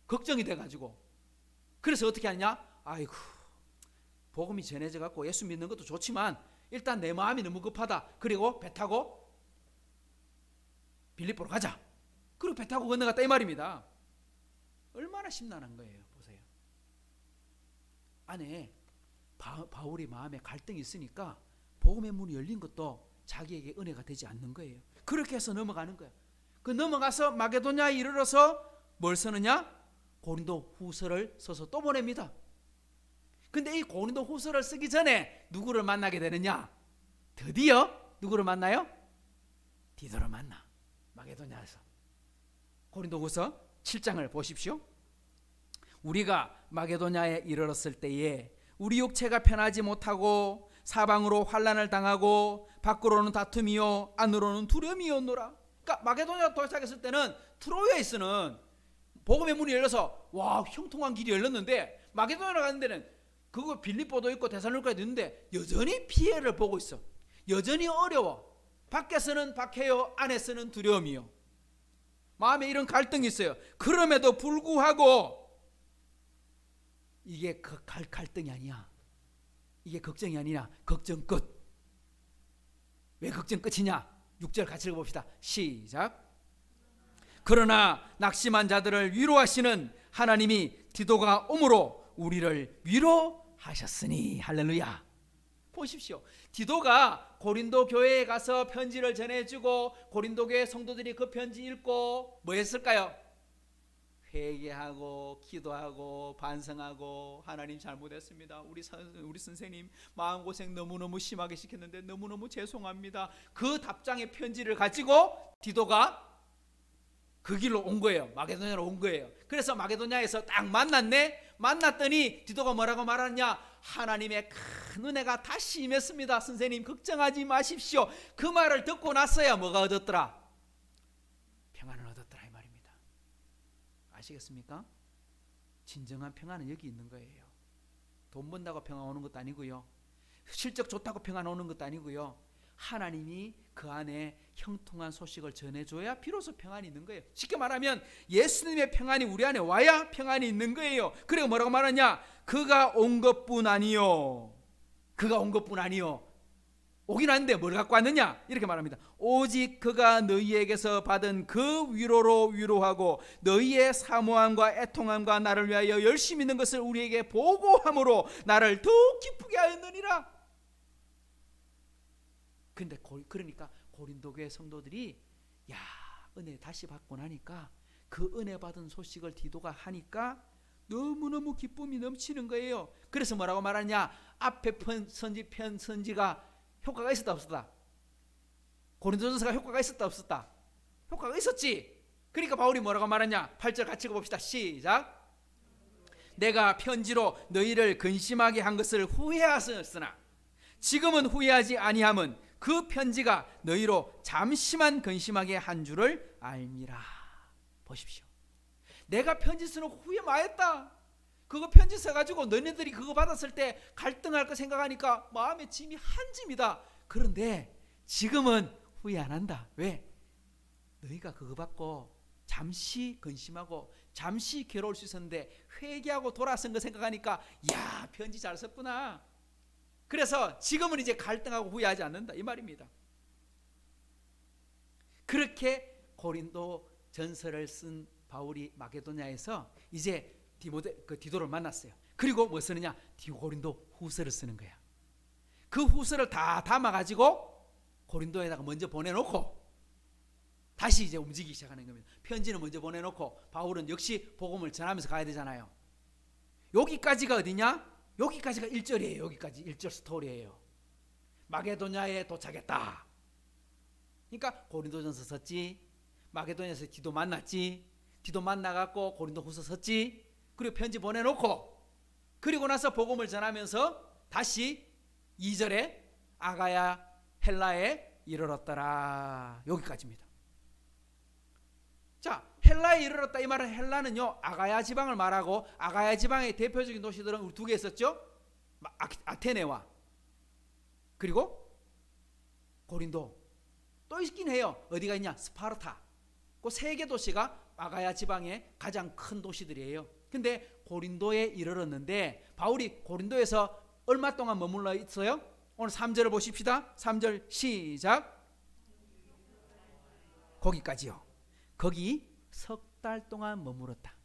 걱정이 돼가지고. 그래서 어떻게 하냐? 아이고, 복음이 전해져 갖고 예수 믿는 것도 좋지만 일단 내 마음이 너무 급하다. 그리고 배 타고 빌립보로 가자. 그리고 배 타고 건너갔다 이 말입니다. 얼마나 심란한 거예요. 보세요. 안에 바울이 마음에 갈등이 있으니까 복음의 문이 열린 것도 자기에게 은혜가 되지 않는 거예요. 그렇게 해서 넘어가는 거예요. 그 넘어가서 마게도냐에 이르러서 뭘 쓰느냐? 고린도 후서를 써서 또 보냅니다. 근데 이 고린도 후서를 쓰기 전에 누구를 만나게 되느냐? 드디어 누구를 만나요? 디도를 만나. 마게도냐에서. 고린도 후서 7장을 보십시오. 우리가 마게도냐에 이르렀을 때에 우리 육체가 편하지 못하고 사방으로 환난을 당하고 밖으로는 다툼이요 안으로는 두려움이었노라. 그러니까 마게도냐 도착했을 때는 트로이에서는 복음의 문이 열려서 와, 형통한 길이 열렸는데 마게도냐로 가는 데는 그거 빌립보도 있고 데살로니가도 있는데 여전히 피해를 보고 있어. 여전히 어려워. 밖에서는 박해요, 안에서는 두려움이요. 마음에 이런 갈등이 있어요. 그럼에도 불구하고 이게 그 갈등이 아니야. 이게 걱정이 아니라 걱정 끝. 왜 걱정 끝이냐? 6절 같이 읽어봅시다. 시작. 그러나 낙심한 자들을 위로하시는 하나님이 디도가 오므로 우리를 위로하셨으니. 할렐루야. 보십시오. 디도가 고린도 교회에 가서 편지를 전해주고 고린도 교회 성도들이 그 편지 읽고 뭐 했을까요? 회개하고 기도하고 반성하고 하나님 잘못했습니다. 우리 선생님 마음고생 너무너무 심하게 시켰는데 너무너무 죄송합니다. 그 답장의 편지를 가지고 디도가 그 길로 온 거예요. 마게도냐로 온 거예요. 그래서 마게도냐에서 딱 만났더니 디도가 뭐라고 말하냐? 하나님의 큰 은혜가 다시 임했습니다. 선생님 걱정하지 마십시오. 그 말을 듣고 나서야 뭐가 얻었더라? 평안을 얻었더라 이 말입니다. 아시겠습니까? 진정한 평안은 여기 있는 거예요. 돈 번다고 평안 오는 것도 아니고요. 실적 좋다고 평안 오는 것도 아니고요. 하나님이 그 안에 형통한 소식을 전해줘야 비로소 평안이 있는 거예요. 쉽게 말하면 예수님의 평안이 우리 안에 와야 평안이 있는 거예요. 그리고 뭐라고 말하냐? 그가 온 것뿐 아니요. 그가 온 것뿐 아니요. 오긴 왔는데 뭘 갖고 왔느냐? 이렇게 말합니다. 오직 그가 너희에게서 받은 그 위로로 위로하고 너희의 사모함과 애통함과 나를 위하여 열심히 있는 것을 우리에게 보고함으로 나를 더욱 기쁘게 하였느니라. 근데 그러니까 고린도 교회 성도들이 야, 은혜 다시 받고 나니까 그 은혜 받은 소식을 디도가 하니까 너무너무 기쁨이 넘치는 거예요. 그래서 뭐라고 말하냐? 앞에 선지가 효과가 있었다 없었다? 고린도전서가 효과가 있었다 없었다? 효과가 있었지. 그러니까 바울이 뭐라고 말하냐? 8절 같이 읽어봅시다. 시작. 내가 편지로 너희를 근심하게 한 것을 후회하였으나 지금은 후회하지 아니함은 그 편지가 너희로 잠시만 근심하게 한 줄을 알미라. 보십시오. 내가 편지 쓰는 후회 많았다. 그거 편지 써가지고 너네들이 그거 받았을 때 갈등할 거 생각하니까 마음에 짐이 한 짐이다. 그런데 지금은 후회 안 한다. 왜? 너희가 그거 받고 잠시 근심하고 잠시 괴로울 수 있었는데 회개하고 돌아선 거 생각하니까 야, 편지 잘 썼구나. 그래서 지금은 이제 갈등하고 후회하지 않는다 이 말입니다. 그렇게 고린도 전서를 쓴 바울이 마게도냐에서 이제 디도를 만났어요. 그리고 뭐 쓰느냐? 고린도 후서를 쓰는 거야. 그 후서를 다 담아가지고 고린도에다가 먼저 보내놓고 다시 이제 움직이기 시작하는 겁니다. 편지는 먼저 보내놓고 바울은 역시 복음을 전하면서 가야 되잖아요. 여기까지가 어디냐? 여기까지가 1절이에요. 여기까지 1절 스토리예요. 마게도냐에 도착했다. 그러니까 고린도전서 썼지, 마게도냐에서 디도 만났지, 디도 만나갖고 고린도 후서 썼지, 그리고 편지 보내놓고 그리고 나서 복음을 전하면서 다시 2절에 아가야 헬라에 이르렀더라. 여기까지입니다. 자, 헬라에 이르렀다 이 말은 헬라는요 아가야 지방을 말하고 아가야 지방의 대표적인 도시들은 우리 두 개 있었죠. 아테네와 그리고 고린도 또 있긴 해요. 어디가 있냐? 스파르타. 그 세 개 도시가 아가야 지방의 가장 큰 도시들이에요. 근데 고린도에 이르렀는데 바울이 고린도에서 얼마 동안 머물러 있어요? 오늘 3절을 보십시다. 3절 시작. 거기까지요. 거기 석 달 동안 머물렀다.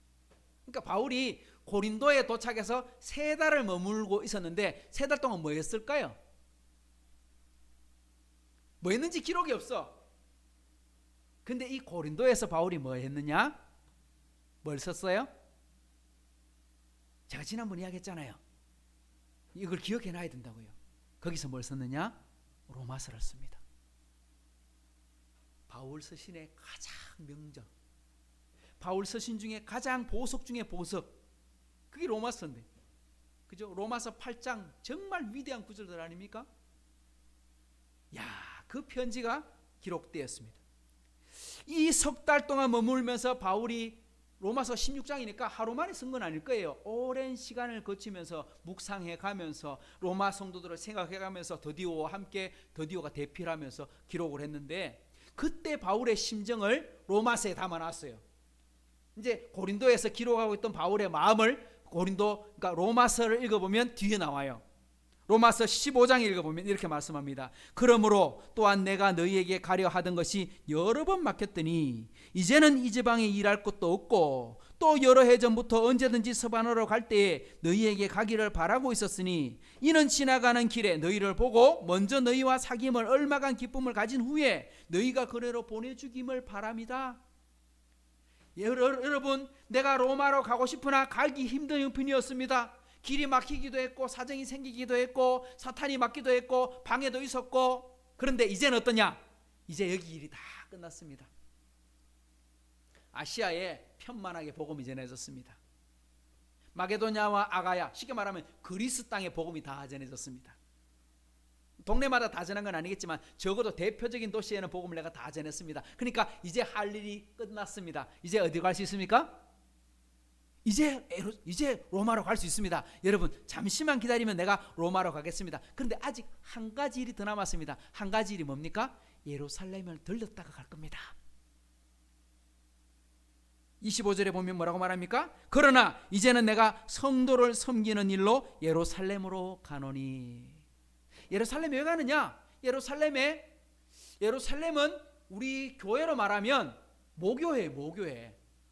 그러니까 바울이 고린도에 도착해서 3달을 머물고 있었는데 3달 동안 뭐 했을까요? 뭐 했는지 기록이 없어. 근데 이 고린도에서 바울이 뭐 했느냐? 뭘 썼어요? 제가 지난번에 이야기했잖아요. 이걸 기억해 놔야 된다고요. 거기서 뭘 썼느냐? 로마서를 씁니다. 바울 서신의 가장 명저, 바울 서신 중에 가장 보석 중에 보석, 그게 로마서인데, 그죠? 로마서 8장 정말 위대한 구절들 아닙니까? 야, 그 편지가 기록되었습니다. 이 석 달 동안 머물면서 바울이 로마서 16장이니까 하루 만에 쓴 건 아닐 거예요. 오랜 시간을 거치면서 묵상해 가면서 로마 성도들을 생각해 가면서 더디오와 함께 더디오가 대필하면서 기록을 했는데 그때 바울의 심정을 로마서에 담아놨어요. 이제 고린도에서 기록하고 있던 바울의 마음을 그러니까 로마서를 읽어보면 뒤에 나와요. 로마서 15장 읽어보면 이렇게 말씀합니다. 그러므로 또한 내가 너희에게 가려 하던 것이 여러 번 막혔더니 이제는 이 지방에 일할 곳도 없고 또 여러 해 전부터 언제든지 서반으로 갈 때에 너희에게 가기를 바라고 있었으니 이는 지나가는 길에 너희를 보고 먼저 너희와 사귐을 얼마간 기쁨을 가진 후에 너희가 그래로 보내주김을 바랍니다. 여러분, 내가 로마로 가고 싶으나 가기 힘든 형편이었습니다. 길이 막히기도 했고 사정이 생기기도 했고 사탄이 막기도 했고 방해도 있었고, 그런데 이제는 어떠냐? 이제 여기 일이 다 끝났습니다. 아시아에 편만하게 복음이 전해졌습니다. 마게도냐와 아가야, 쉽게 말하면 그리스 땅에 복음이 다 전해졌습니다. 동네마다 다 전한 건 아니겠지만 적어도 대표적인 도시에는 복음을 내가 다 전했습니다. 그러니까 이제 할 일이 끝났습니다. 이제 어디 갈 수 있습니까? 이제 로마로 갈 수 있습니다. 여러분, 잠시만 기다리면 내가 로마로 가겠습니다. 그런데 아직 한 가지 일이 더 남았습니다. 한 가지 일이 뭡니까? 예루살렘을 들렀다가 갈 겁니다. 25절에 보면 뭐라고 말합니까? 그러나 이제는 내가 성도를 섬기는 일로 예루살렘으로 가노니. 예루살렘에 왜 가느냐? 예루살렘은 우리 교회로 말하면 모교회,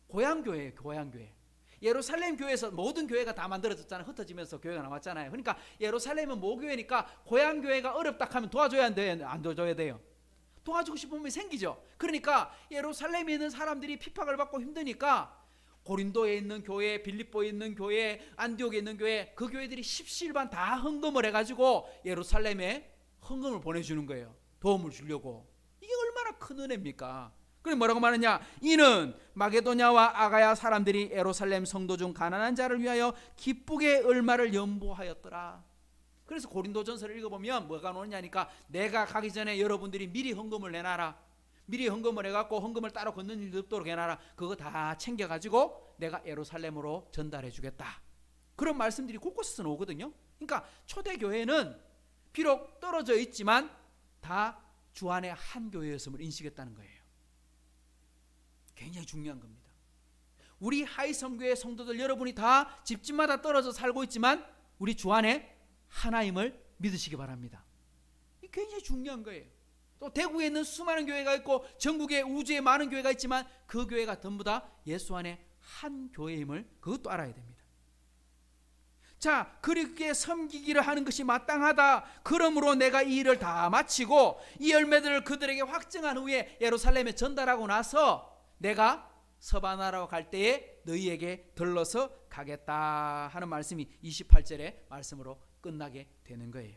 고향교회. 예루살렘 교회에서 모든 교회가 다 만들어졌잖아요. 흩어지면서 교회가 나왔잖아요. 그러니까 예루살렘은 모교회니까 고향교회가 어렵다 하면 도와줘야 안 돼요? 안 도와줘야 돼요? 도와주고 싶으면 생기죠. 그러니까 예루살렘에 있는 사람들이 핍박을 받고 힘드니까 고린도에 있는 교회, 빌립보에 있는 교회, 안디옥에 있는 교회, 그 교회들이 십시일반 다 헌금을 해가지고 예루살렘에 헌금을 보내주는 거예요. 도움을 주려고. 이게 얼마나 큰 은혜입니까? 그래 뭐라고 말하냐? 이는 마게도냐와 아가야 사람들이 예루살렘 성도 중 가난한 자를 위하여 기쁘게 얼마를 연보하였더라. 그래서 고린도전서를 읽어보면 뭐가 나오냐니까 내가 가기 전에 여러분들이 미리 헌금을 내놔라. 미리 헌금을 해갖고 헌금을 따로 걷는 일도 없도록 해놔라. 그거 다 챙겨가지고 내가 예루살렘으로 전달해 주겠다. 그런 말씀들이 곳곳에서 나오거든요. 그러니까 초대교회는 비록 떨어져 있지만 다 주 안에 한 교회였음을 인식했다는 거예요. 굉장히 중요한 겁니다. 우리 하이섬교회 성도들 여러분이 다 집집마다 떨어져 살고 있지만 우리 주 안에 하나님을 믿으시기 바랍니다. 이 굉장히 중요한 거예요. 또 대구에 있는 수많은 교회가 있고 전국에 우주에 많은 교회가 있지만 그 교회가 전부 다 예수 안에 한 교회임을 그것도 알아야 됩니다. 자, 그렇게 섬기기를 하는 것이 마땅하다. 그러므로 내가 이 일을 다 마치고 이 열매들을 그들에게 확증한 후에 예루살렘에 전달하고 나서 내가 서바나라고 갈 때에 너희에게 들러서 가겠다 하는 말씀이 28절의 말씀으로 끝나게 되는 거예요.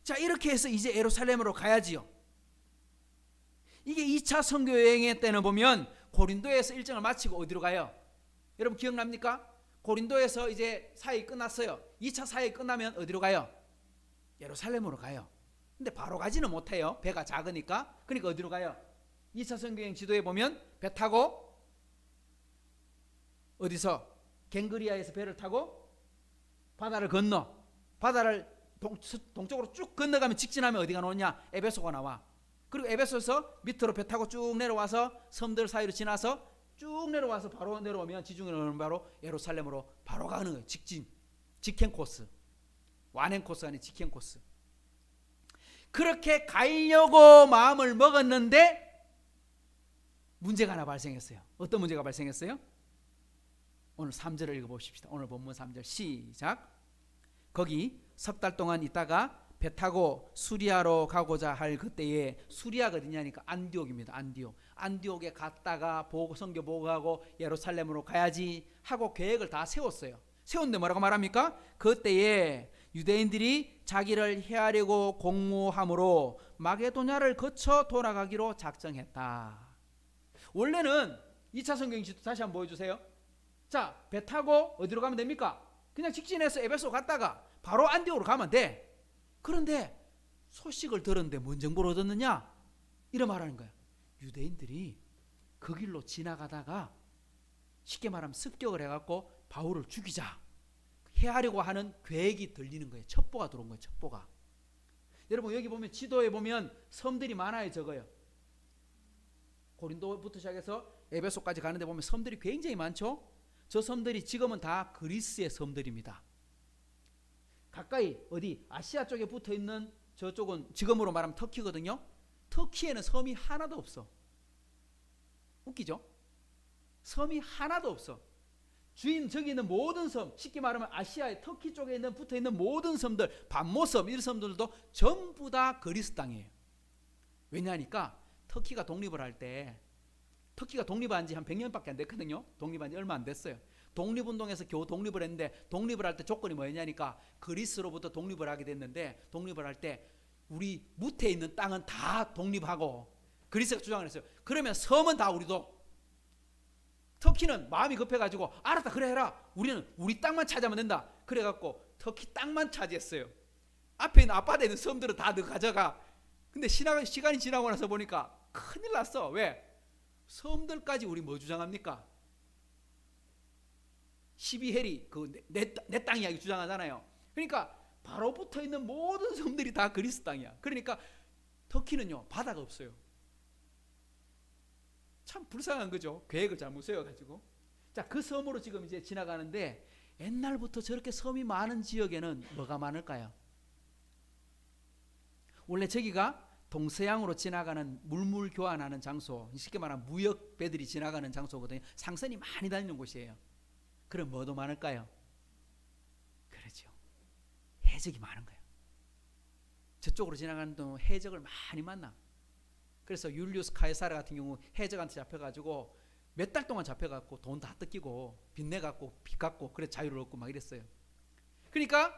자, 이렇게 해서 이제 예루살렘으로 가야지요. 이게 2차 선교 여행의 때는 보면 고린도에서 일정을 마치고 어디로 가요? 여러분 기억납니까? 고린도에서 이제 사역이 끝났어요. 2차 사역이 끝나면 어디로 가요? 예루살렘으로 가요. 근데 바로 가지는 못해요. 배가 작으니까. 그러니까 어디로 가요? 2차 선교여행 지도에 보면 배 타고 어디서 갱그리아에서 배를 타고 바다를 건너 바다를 동쪽으로 쭉 건너가면 직진하면 어디가 나오냐? 에베소가 나와. 그리고 에베소에서 밑으로 배 타고 쭉 내려와서 섬들 사이로 지나서 쭉 내려와서 바로 내려오면 지중해는 바로 예루살렘으로 바로 가는 거예요. 직행 코스. 완행 코스가 아닌 직행 코스. 그렇게 가려고 마음을 먹었는데 문제가 하나 발생했어요. 어떤 문제가 발생했어요? 오늘 3절을 읽어봅시다. 오늘 본문 3절 시작. 거기 석 달 동안 있다가 배 타고 수리아로 가고자 할 그때에 수리아가 어디냐니까 안디옥입니다. 안디옥에 갔다가 선교 보고하고 예루살렘으로 가야지 하고 계획을 다 세웠어요. 세웠는데 뭐라고 말합니까? 그때에 유대인들이 자기를 해하려고 공모함으로 마게도냐를 거쳐 돌아가기로 작정했다. 원래는 2차 성경 지도 다시 한번 보여주세요. 자, 배 타고 어디로 가면 됩니까? 그냥 직진해서 에베소 갔다가 바로 안디옥으로 가면 돼. 그런데 소식을 들었는데 뭔 정보를 얻었느냐? 이런 말하는 거야. 유대인들이 그 길로 지나가다가 쉽게 말하면 습격을 해갖고 바울을 죽이자 해하려고 하는 계획이 들리는 거예요. 첩보가 들어온 거예요. 첩보가. 여러분 여기 보면 지도에 보면 섬들이 많아요. 적어요. 고린도부터 시작해서 에베소까지 가는데 보면 섬들이 굉장히 많죠. 저 섬들이 지금은 다 그리스의 섬들입니다. 가까이 어디 아시아 쪽에 붙어있는 저쪽은 지금으로 말하면 터키거든요. 터키에는 섬이 하나도 없어. 웃기죠? 섬이 하나도 없어. 주인 저기 있는 모든 섬, 쉽게 말하면 아시아의 터키 쪽에 있는 붙어있는 모든 섬들, 반모섬 이런 섬들도 전부 다 그리스 땅이에요. 왜냐하니까 터키가 독립을 할 때, 터키가 독립한 지 한 100년밖에 안 됐거든요. 독립한 지 얼마 안 됐어요. 독립운동에서 겨우 독립을 했는데 독립을 할 때 조건이 뭐였냐니까 그리스로부터 독립을 하게 됐는데 독립을 할 때 우리 무태에 있는 땅은 다 독립하고 그리스가 주장을 했어요. 그러면 섬은 다 우리도. 터키는 마음이 급해가지고 알았다 그래 해라. 우리는 우리 땅만 차지하면 된다. 그래갖고 터키 땅만 차지했어요. 앞에 있는 앞바다에 있는 섬들은 다 너 가져가. 근데 시간이 지나고 나서 보니까 큰일 났어. 왜? 섬들까지 우리 뭐 주장합니까? 12해리 내 땅 이야기 주장하잖아요. 그러니까 바로 붙어있는 모든 섬들이 다 그리스 땅이야. 그러니까 터키는요 바다가 없어요. 참 불쌍한 거죠. 계획을 잘못 세워가지고. 자, 그 섬으로 지금 이제 지나가는데 옛날부터 저렇게 섬이 많은 지역에는 뭐가 많을까요? 원래 저기가 동서양으로 지나가는 물물 교환하는 장소, 쉽게 말하면 무역 배들이 지나가는 장소거든요. 상선이 많이 다니는 곳이에요. 그럼 뭐도 많을까요? 그렇죠. 해적이 많은 거예요. 저쪽으로 지나가는 동안 해적을 많이 만나. 그래서 율리우스 카이사르 같은 경우 해적한테 잡혀가지고 몇 달 동안 잡혀갖고 돈 다 뜯기고 빚내갖고 빚 갚고 그래 자유를 얻고 막 이랬어요. 그러니까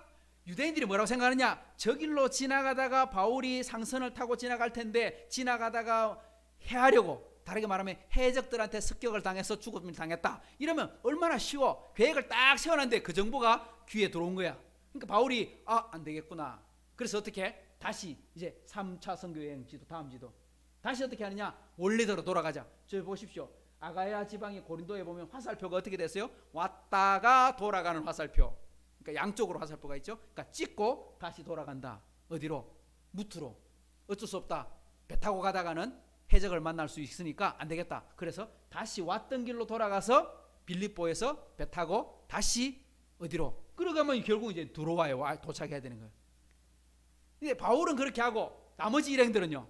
유대인들이 뭐라고 생각하느냐? 저 길로 지나가다가 바울이 상선을 타고 지나갈 텐데 지나가다가 해하려고, 다르게 말하면 해적들한테 습격을 당해서 죽음을 당했다. 이러면 얼마나 쉬워. 계획을 딱 세워놨는데 그 정보가 귀에 들어온 거야. 그러니까 바울이 안 되겠구나. 그래서 어떻게? 다시 이제 3차 선교여행 지도, 다음 지도. 다시 어떻게 하느냐? 원래대로 돌아가자. 저기 보십시오. 아가야 지방의 고린도에 보면 화살표가 어떻게 됐어요? 왔다가 돌아가는 화살표. 그러니까 양쪽으로 화살표가 있죠. 그러니까 찍고 다시 돌아간다. 어디로? 무트로. 어쩔 수 없다. 배 타고 가다가는 해적을 만날 수 있으니까 안 되겠다. 그래서 다시 왔던 길로 돌아가서 빌립보에서 배 타고 다시 어디로? 그러가면 결국 이제 들어와요. 도착해야 되는 거예요. 근데 바울은 그렇게 하고 나머지 일행들은요.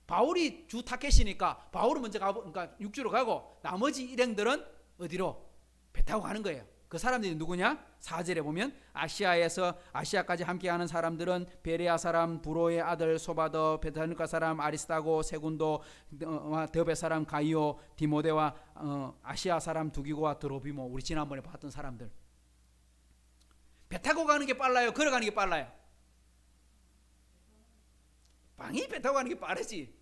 바울이 주 타켓이니까 바울은 먼저 가고, 그러니까 육지로 가고 나머지 일행들은 어디로? 배 타고 가는 거예요. 그 사람들이 누구냐? 4절에 보면 아시아까지 함께하는 사람들은 베레아 사람 브로의 아들 소바더, 베타니카 사람 아리스타고, 세군도와 더베 사람 가이오, 디모데와 아시아 사람 두기고와 드로비모, 우리 지난번에 봤던 사람들. 배 타고 가는 게 빨라요? 걸어가는 게 빨라요? 방이 배 타고 가는 게 빠르지.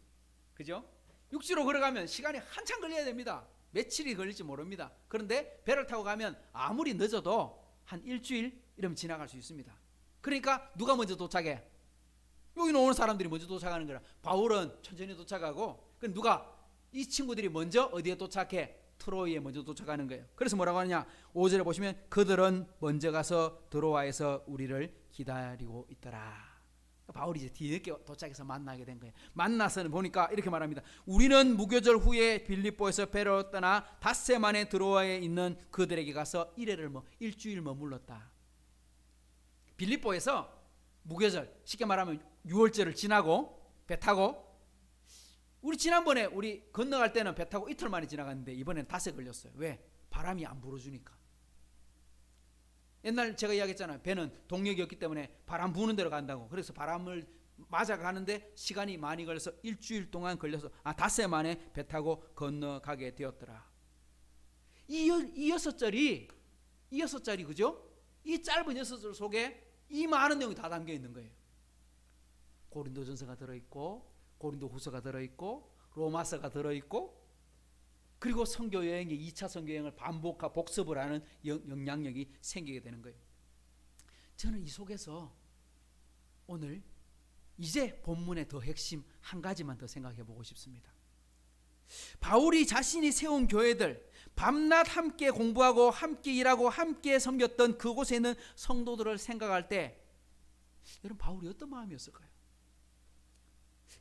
그죠? 육지로 걸어가면 시간이 한참 걸려야 됩니다. 며칠이 걸릴지 모릅니다. 그런데 배를 타고 가면 아무리 늦어도 한 일주일 이러면 지나갈 수 있습니다. 그러니까 누가 먼저 도착해? 여기 오는 사람들이 먼저 도착하는 거라. 바울은 천천히 도착하고, 그럼 누가? 이 친구들이 먼저 어디에 도착해? 트로이에 먼저 도착하는 거예요. 그래서 뭐라고 하느냐? 5절에 보시면 그들은 먼저 가서 드로아에서 우리를 기다리고 있더라. 바울이 이제 뒤늦게 도착해서 만나게 된 거예요. 만나서는 보니까 이렇게 말합니다. 우리는 무교절 후에 빌립보에서 배로 떠나 닷새 만에 드로아에 있는 그들에게 가서 일주일 머물렀다. 빌립보에서 무교절, 쉽게 말하면 6월절을 지나고 배 타고, 우리 지난번에 우리 건너갈 때는 배 타고 이틀 만에 지나갔는데 이번에는 닷새 걸렸어요. 왜? 바람이 안 불어주니까. 옛날 제가 이야기했잖아요. 배는 동력이 없기 때문에 바람 부는 데로 간다고. 그래서 바람을 맞아 가는데 시간이 많이 걸려서 일주일 동안 걸려서 닷새 만에 배 타고 건너가게 되었더라. 이 6절이 그죠? 이 짧은 6절 속에 이 많은 내용이 다 담겨 있는 거예요. 고린도전서가 들어있고, 고린도후서가 들어있고, 로마서가 들어있고, 그리고 선교 여행의 2차 선교 여행을 반복하고 복습을 하는 영향력이 생기게 되는 거예요. 저는 이 속에서 오늘 이제 본문의 더 핵심 한 가지만 더 생각해 보고 싶습니다. 바울이 자신이 세운 교회들, 밤낮 함께 공부하고 함께 일하고 함께 섬겼던 그곳에 있는 성도들을 생각할 때 여러분, 바울이 어떤 마음이었을까요?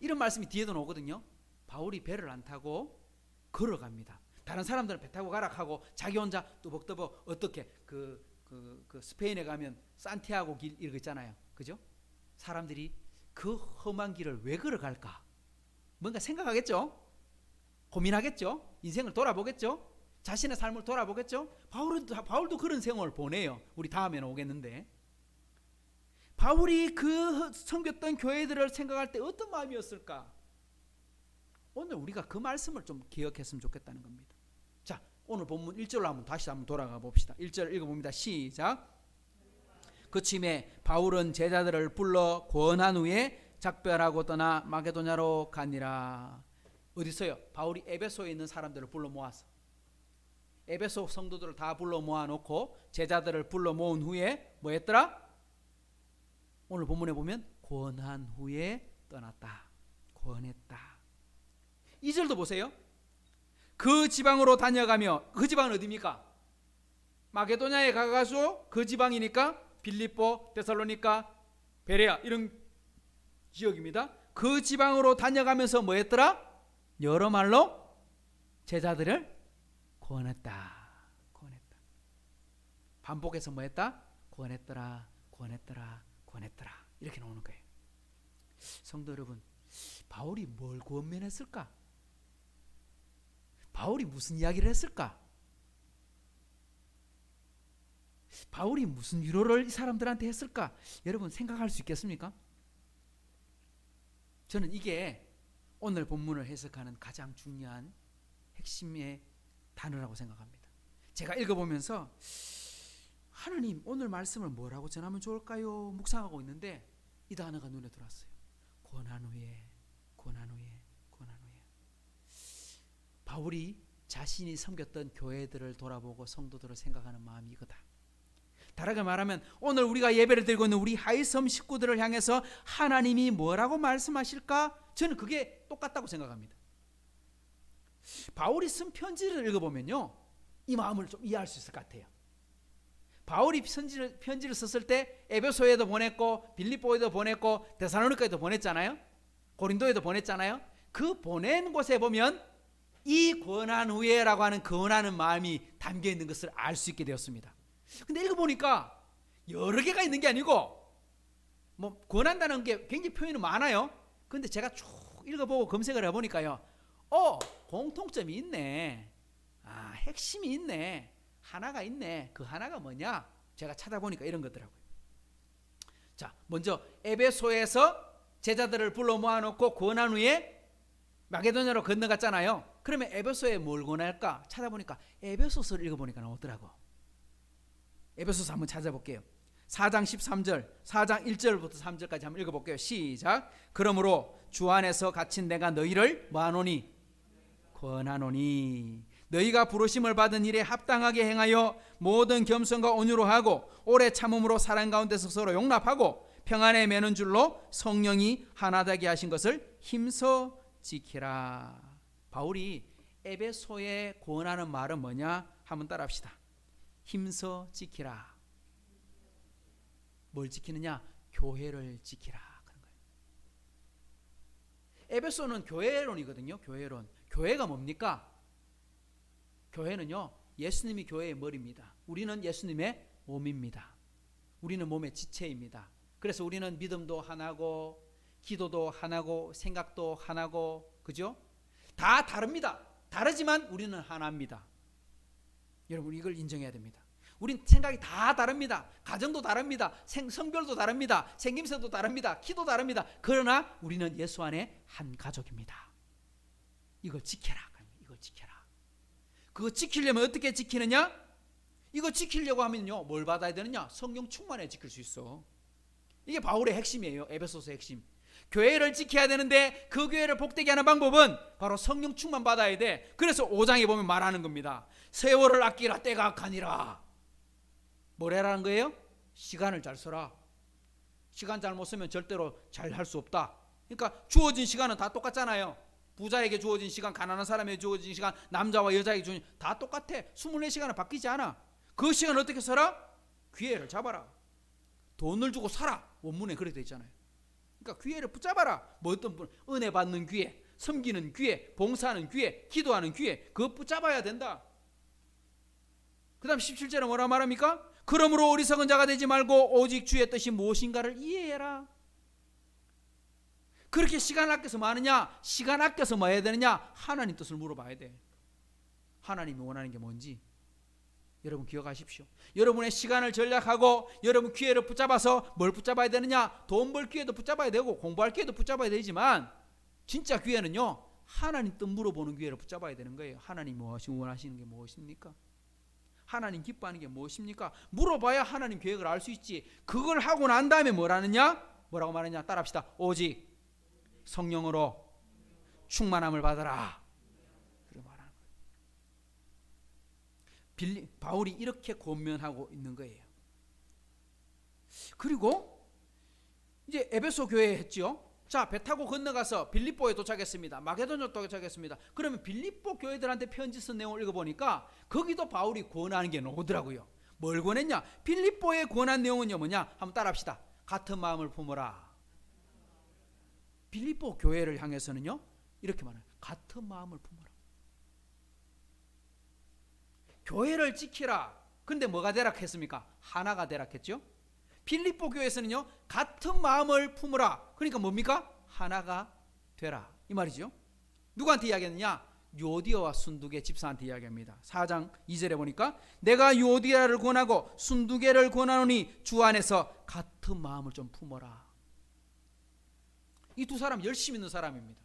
이런 말씀이 뒤에도 나오거든요. 바울이 배를 안 타고 걸어갑니다. 다른 사람들은 배 타고 가라 하고 자기 혼자 뚜벅뚜벅 어떻게 그 스페인에 가면 산티아고 길 이런 거 있잖아요. 그죠? 사람들이 그 험한 길을 왜 걸어갈까? 뭔가 생각하겠죠? 고민하겠죠? 인생을 돌아보겠죠? 자신의 삶을 돌아보겠죠? 바울도 그런 생활을 보내요. 우리 다음에는 오겠는데, 바울이 그 섬겼던 교회들을 생각할 때 어떤 마음이었을까? 오늘 우리가 그 말씀을 좀 기억했으면 좋겠다는 겁니다. 자, 오늘 본문 1절로 다시 한번 돌아가 봅시다. 1절 읽어봅니다. 시작. 그침에 바울은 제자들을 불러 권한 후에 작별하고 떠나 마게도냐로 가니라. 어디 있어요? 바울이 에베소에 있는 사람들을 불러 모았어. 에베소 성도들을 다 불러 모아놓고 제자들을 불러 모은 후에 뭐 했더라? 오늘 본문에 보면 권한 후에 떠났다. 권했다. 2절도 보세요. 그 지방으로 다녀가며, 그 지방은 어디입니까? 마게도냐에 가가지고 그 지방이니까 빌립보, 데살로니가, 베레아 이런 지역입니다. 그 지방으로 다녀가면서 뭐 했더라? 여러 말로 제자들을 권했다. 반복해서 뭐 했다? 권했더라. 이렇게 나오는 거예요. 성도 여러분, 바울이 뭘 권면했을까? 바울이 무슨 이야기를 했을까? 바울이 무슨 위로를 이 사람들한테 했을까? 여러분 생각할 수 있겠습니까? 저는 이게 오늘 본문을 해석하는 가장 중요한 핵심의 단어라고 생각합니다. 제가 읽어보면서 하나님, 오늘 말씀을 뭐라고 전하면 좋을까요? 묵상하고 있는데 이 단어가 눈에 들어왔어요. 권한 후에. 바울이 자신이 섬겼던 교회들을 돌아보고 성도들을 생각하는 마음이 이거다. 다르게 말하면 오늘 우리가 예배를 드리고 있는 우리 하이섬 식구들을 향해서 하나님이 뭐라고 말씀하실까? 저는 그게 똑같다고 생각합니다. 바울이 쓴 편지를 읽어보면요, 이 마음을 좀 이해할 수 있을 것 같아요. 바울이 편지를 썼을 때 에베소에도 보냈고 빌립보에도 보냈고 데살로니가에도 보냈잖아요. 고린도에도 보냈잖아요. 그 보낸 곳에 보면 이 권한 후에라고 하는 권하는 마음이 담겨 있는 것을 알 수 있게 되었습니다. 근데 읽어보니까 여러 개가 있는 게 아니고 뭐 권한다는 게 굉장히 표현이 많아요. 근데 제가 쭉 읽어보고 검색을 해보니까요, 공통점이 있네, 핵심이 있네, 하나가 있네. 그 하나가 뭐냐? 제가 찾아보니까 이런 거더라고요. 자, 먼저 에베소에서 제자들을 불러 모아놓고 권한 후에 마게도냐로 건너갔잖아요. 그러면 에베소에 뭘 권할까? 찾아보니까 에베소서를 읽어보니까 나오더라고. 에베소서 한번 찾아볼게요. 4장 13절, 4장 1절부터 3절까지 한번 읽어볼게요. 시작. 그러므로 주 안에서 갇힌 내가 너희를 뭐하노니? 권하노니 너희가 부르심을 받은 일에 합당하게 행하여 모든 겸손과 온유로 하고 오래 참음으로 사랑 가운데서 서로 용납하고 평안에 매는 줄로 성령이 하나 되게 하신 것을 힘써 지키라. 바울이 에베소에 권하는 말은 뭐냐? 한번 따라합시다. 힘써 지키라. 뭘 지키느냐? 교회를 지키라. 그런 거예요. 에베소는 교회론이거든요. 교회론. 교회가 뭡니까? 교회는요, 예수님이 교회의 머리입니다. 우리는 예수님의 몸입니다. 우리는 몸의 지체입니다. 그래서 우리는 믿음도 하나고 기도도 하나고 생각도 하나고, 그죠? 다 다릅니다. 다르지만 우리는 하나입니다. 여러분, 이걸 인정해야 됩니다. 우린 생각이 다 다릅니다. 가정도 다릅니다. 성별도 다릅니다. 생김새도 다릅니다. 키도 다릅니다. 그러나 우리는 예수 안에 한 가족입니다. 이걸 지켜라. 이걸 지켜라. 그거 지키려면 어떻게 지키느냐? 이거 지키려고 하면요, 뭘 받아야 되느냐? 성령 충만해 지킬 수 있어. 이게 바울의 핵심이에요. 에베소서의 핵심. 교회를 지켜야 되는데 그 교회를 복되게 하는 방법은 바로 성령 충만 받아야 돼. 그래서 5장에 보면 말하는 겁니다. 세월을 아끼라, 때가 악하니라. 뭐래라는 거예요? 시간을 잘 써라. 시간 잘못 쓰면 절대로 잘 할 수 없다. 그러니까 주어진 시간은 다 똑같잖아요. 부자에게 주어진 시간, 가난한 사람에게 주어진 시간, 남자와 여자에게 주어진 시간 다 똑같아. 24시간은 바뀌지 않아. 그 시간을 어떻게 써라? 기회를 잡아라. 돈을 주고 살아. 원문에 그렇게 돼 있잖아요. 그러니까 기회를 붙잡아라. 뭐 어떤 분, 은혜 받는 기회, 섬기는 기회, 봉사하는 기회, 기도하는 기회, 그거 붙잡아야 된다. 그 다음 17절에 뭐라 말합니까? 그러므로 어리석은 자가 되지 말고 오직 주의 뜻이 무엇인가를 이해해라. 그렇게 시간 아껴서 뭐 하느냐? 시간 아껴서 뭐 해야 되느냐? 하나님 뜻을 물어봐야 돼. 하나님이 원하는 게 뭔지 여러분 기억하십시오. 여러분의 시간을 전략하고 여러분 기회를 붙잡아서 뭘 붙잡아야 되느냐? 돈 벌 기회도 붙잡아야 되고 공부할 기회도 붙잡아야 되지만 진짜 기회는요, 하나님 뜻 물어보는 기회를 붙잡아야 되는 거예요. 하나님 무엇이 원하시는 게 무엇입니까? 하나님 기뻐하는 게 무엇입니까? 물어봐야 하나님 계획을 알 수 있지. 그걸 하고 난 다음에 뭘 하느냐? 뭐라고 말하냐? 따라합시다. 오직 성령으로 충만함을 받아라. 그렇게 말하는 거예요. 바울이 이렇게 권면하고 있는 거예요. 그리고 이제 에베소 교회에 했죠. 자, 배 타고 건너가서 빌립보에 도착했습니다. 마게도냐 도착했습니다. 그러면 빌립보 교회들한테 편지 쓴 내용을 읽어보니까 거기도 바울이 권하는 게 나오더라고요. 뭘 권했냐? 빌립보에 권한 내용은요 뭐냐? 한번 따라합시다. 같은 마음을 품어라. 빌립보 교회를 향해서는요 이렇게 말해요. 같은 마음을 품어라. 교회를 지키라. 근데 뭐가 되라 했습니까? 하나가 되라 했죠. 빌립보 교회에서는요 같은 마음을 품으라. 그러니까 뭡니까? 하나가 되라 이 말이죠. 누구한테 이야기했느냐? 요디아와 순두계 집사한테 이야기합니다. 4장 2절에 보니까 내가 요디아를 권하고 순두계를 권하노니 주 안에서 같은 마음을 좀 품어라. 이 두 사람 열심히 있는 사람입니다.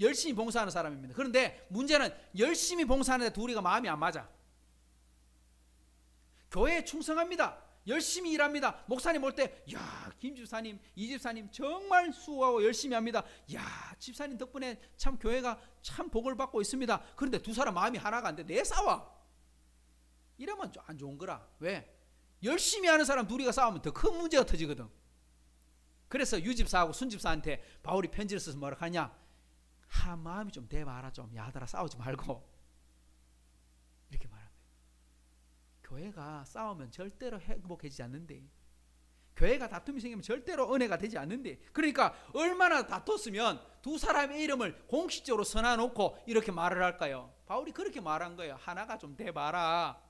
열심히 봉사하는 사람입니다. 그런데 문제는 열심히 봉사하는데 둘이가 마음이 안 맞아. 교회에 충성합니다. 열심히 일합니다. 목사님 올 때 야, 김 집사님, 이 집사님 정말 수고하고 열심히 합니다. 야, 집사님 덕분에 참 교회가 참 복을 받고 있습니다. 그런데 두 사람 마음이 하나가 안 돼. 내 싸워. 이러면 안 좋은 거라. 왜? 열심히 하는 사람 둘이가 싸우면 더 큰 문제가 터지거든. 그래서 유 집사하고 순 집사한테 바울이 편지를 써서 뭐라 하냐? 마음이 좀 대봐라. 좀 야들아 싸우지 말고. 이렇게 말합니다. 교회가 싸우면 절대로 행복해지지 않는데, 교회가 다툼이 생기면 절대로 은혜가 되지 않는데, 그러니까 얼마나 다퉜으면 두 사람의 이름을 공식적으로 써놔놓고 이렇게 말을 할까요? 바울이 그렇게 말한 거예요. 하나가 좀 돼봐라.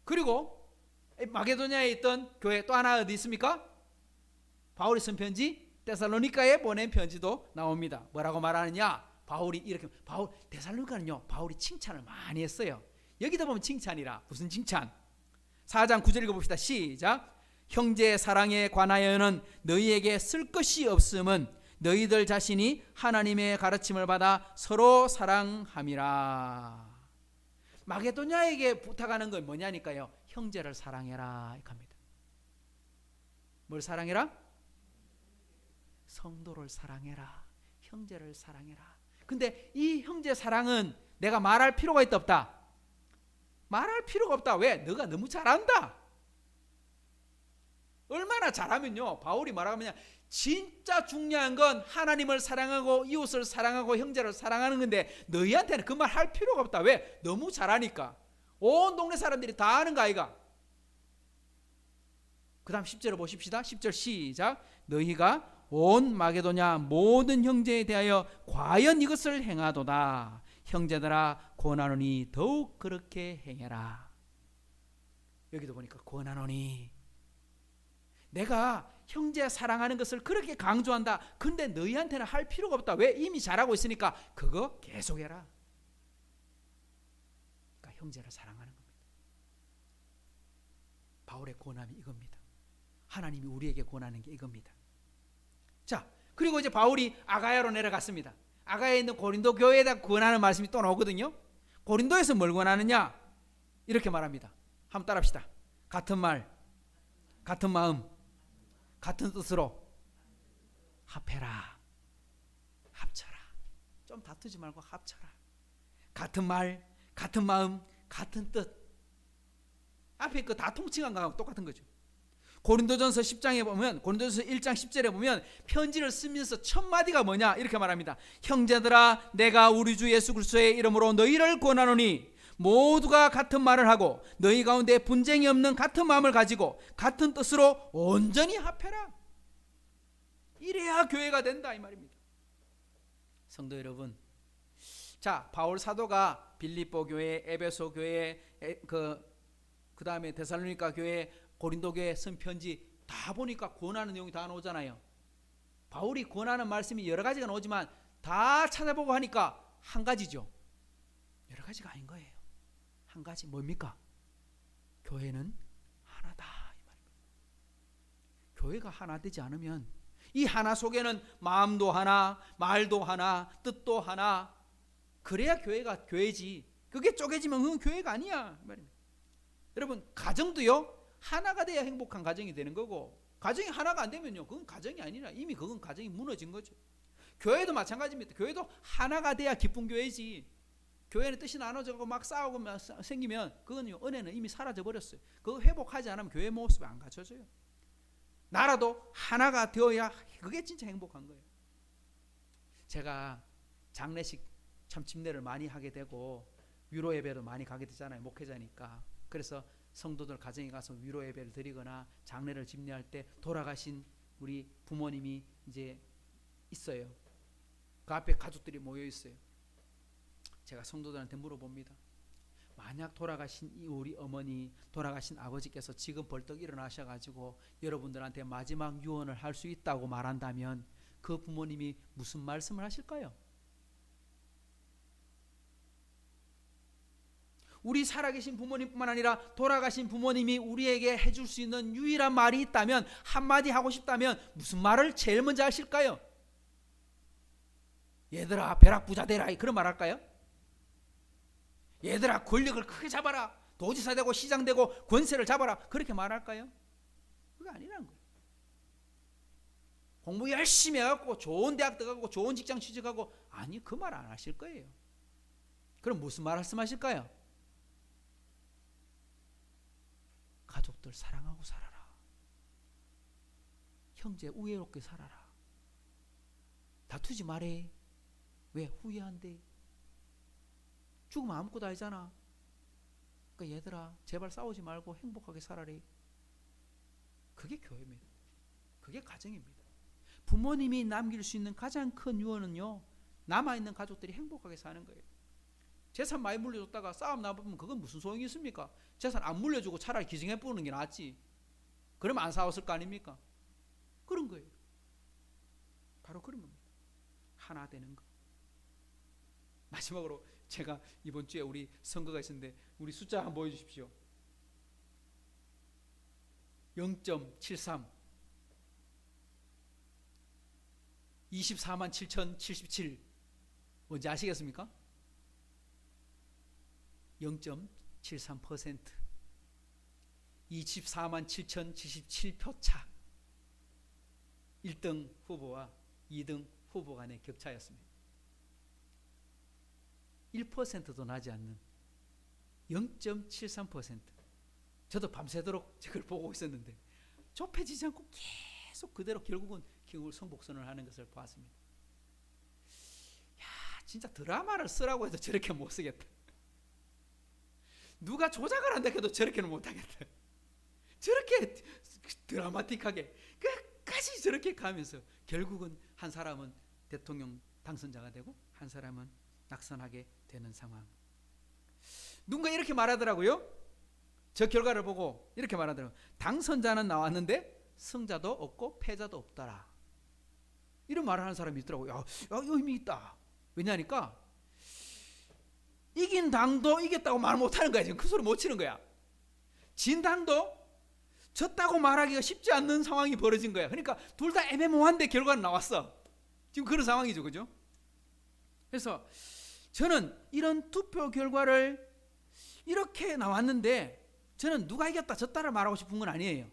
그리고 마게도냐에 있던 교회 또 하나 어디 있습니까? 바울이 쓴 편지, 데살로니가에 보낸 편지도 나옵니다. 뭐라고 말하느냐? 바울이 이렇게, 데살로니가는요, 바울이 칭찬을 많이 했어요. 여기다 보면 칭찬이라. 무슨 칭찬? 4장 9절 읽어봅시다. 시작. 형제 사랑에 관하여는 너희에게 쓸 것이 없음은 너희들 자신이 하나님의 가르침을 받아 서로 사랑함이라. 마게도냐에게 부탁하는 건 뭐냐니까요. 형제를 사랑해라 이렇게 합니다. 뭘 사랑해라? 성도를 사랑해라. 형제를 사랑해라. 근데 이 형제 사랑은 내가 말할 필요가 있다 없다? 말할 필요가 없다. 왜? 너가 너무 잘한다. 얼마나 잘하면요, 바울이 말하면 진짜 중요한 건 하나님을 사랑하고 이웃을 사랑하고 형제를 사랑하는 건데 너희한테는 그 말 할 필요가 없다. 왜? 너무 잘하니까. 온 동네 사람들이 다 아는 거 아이가. 그 다음 10절을 보십시다. 10절 시작. 너희가 온 마게도냐 모든 형제에 대하여 과연 이것을 행하도다. 형제들아 권하노니 더욱 그렇게 행해라. 여기도 보니까 권하노니, 내가 형제 사랑하는 것을 그렇게 강조한다. 근데 너희한테는 할 필요가 없다. 왜? 이미 잘하고 있으니까 그거 계속해라. 그러니까 형제를 사랑하는 겁니다. 바울의 권함이 이겁니다. 하나님이 우리에게 권하는 게 이겁니다. 자, 그리고 이제 바울이 아가야로 내려갔습니다. 아가야에 있는 고린도 교회에다 권하는 말씀이 또 나오거든요. 고린도에서 뭘 권하느냐? 이렇게 말합니다. 한번 따라합시다. 같은 말, 같은 마음, 같은 뜻으로 합해라. 합쳐라. 좀 다투지 말고 합쳐라. 같은 말, 같은 마음, 같은 뜻. 앞에 그 다 통칭한 거하고 똑같은 거죠. 고린도전서 10장에 보면, 고린도전서 1장 10절에 보면 편지를 쓰면서 첫 마디가 뭐냐? 이렇게 말합니다. 형제들아 내가 우리 주 예수 그리스도의 이름으로 너희를 권하노니 모두가 같은 말을 하고 너희 가운데 분쟁이 없는 같은 마음을 가지고 같은 뜻으로 온전히 합해라. 이래야 교회가 된다 이 말입니다. 성도 여러분, 자, 바울 사도가 빌립보 교회, 에베소 교회, 그 다음에 데살로니가 교회, 고린도 교회 쓴 편지 다 보니까 권하는 내용이 다 나오잖아요. 바울이 권하는 말씀이 여러 가지가 나오지만 다 찾아보고 하니까 한 가지죠. 여러 가지가 아닌 거예요. 한 가지 뭡니까? 교회는 하나다 이 말입니다. 교회가 하나 되지 않으면 이 하나 속에는 마음도 하나, 말도 하나, 뜻도 하나, 그래야 교회가 교회지. 그게 쪼개지면 그건 교회가 아니야 이 말입니다. 여러분, 가정도요 하나가 돼야 행복한 가정이 되는 거고, 가정이 하나가 안 되면요 그건 가정이 아니라 이미 그건 가정이 무너진 거죠. 교회도 마찬가지입니다. 교회도 하나가 돼야 기쁜 교회지. 교회는 뜻이 나눠져고 막 싸우고 생기면 그건요 은혜는 이미 사라져 버렸어요. 그거 회복하지 않으면 교회 모습이 안 갖춰져요. 나라도 하나가 되어야 그게 진짜 행복한 거예요. 제가 장례식 참 집례를 많이 하게 되고 위로 예배도 많이 가게 되잖아요. 목회자니까. 그래서 성도들 가정에 가서 위로 예배를 드리거나 장례를 집례할 때 돌아가신 우리 부모님이 이제 있어요. 그 앞에 가족들이 모여 있어요. 제가 성도들한테 물어봅니다. 만약 돌아가신 이 우리 어머니, 돌아가신 아버지께서 지금 벌떡 일어나셔가지고 여러분들한테 마지막 유언을 할 수 있다고 말한다면 그 부모님이 무슨 말씀을 하실까요? 우리 살아계신 부모님뿐만 아니라 돌아가신 부모님이 우리에게 해줄 수 있는 유일한 말이 있다면, 한마디 하고 싶다면 무슨 말을 제일 먼저 하실까요? 얘들아 벼락부자 되라 그런 말 할까요? 얘들아 권력을 크게 잡아라, 도지사 되고 시장 되고 권세를 잡아라, 그렇게 말할까요? 그게 아니라는 거예요. 공부 열심히 해갖고 좋은 대학 들어가고 좋은 직장 취직하고, 아니 그 말 안 하실 거예요. 그럼 무슨 말 말씀하실까요? 가족들 사랑하고 살아라. 형제 우애롭게 살아라. 다투지 말해. 왜? 후회한대. 죽으면 아무것도 아니잖아. 그러니까 얘들아 제발 싸우지 말고 행복하게 살아래. 그게 교회입니다. 그게 가정입니다. 부모님이 남길 수 있는 가장 큰 유언은요, 남아있는 가족들이 행복하게 사는 거예요. 재산 많이 물려줬다가 싸움 나보면 그건 무슨 소용이 있습니까? 재산 안 물려주고 차라리 기증해 뿌는 게 낫지. 그러면 안 싸웠을 거 아닙니까? 그런 거예요. 바로 그런 겁니다. 하나 되는 거. 마지막으로 제가 이번 주에 우리 선거가 있었는데 우리 숫자 한번 보여주십시오. 0.73 24만 7,077 뭔지 아시겠습니까? 0.73% 24만 7,077표 차. 1등 후보와 2등 후보 간의 격차였습니다. 1%도 나지 않는 0.73%. 저도 밤새도록 그걸 보고 있었는데 좁혀지지 않고 계속 그대로 결국은 성복선을 하는 것을 보았습니다. 야, 진짜 드라마를 쓰라고 해도 저렇게 못 쓰겠다. 누가 조작을 한다 해도 저렇게는 못 하겠다. 저렇게 드라마틱하게 끝까지 저렇게 가면서 결국은 한 사람은 대통령 당선자가 되고 한 사람은 낙선하게 되는 상황. 누군가 이렇게 말하더라고요. 저 결과를 보고 이렇게 말하더라고요. 당선자는 나왔는데 승자도 없고 패자도 없더라. 이런 말을 하는 사람이 있더라고요. 야, 의미 있다. 왜냐니까 이긴 당도 이겼다고 말 못하는 거야. 지금 그 소리 못 치는 거야. 진 당도 졌다고 말하기가 쉽지 않는 상황이 벌어진 거야. 그러니까 둘 다 애매모호한데 결과는 나왔어. 지금 그런 상황이죠. 그죠? 그래서 저는 이런 투표 결과를 이렇게 나왔는데 저는 누가 이겼다 졌다를 말하고 싶은 건 아니에요.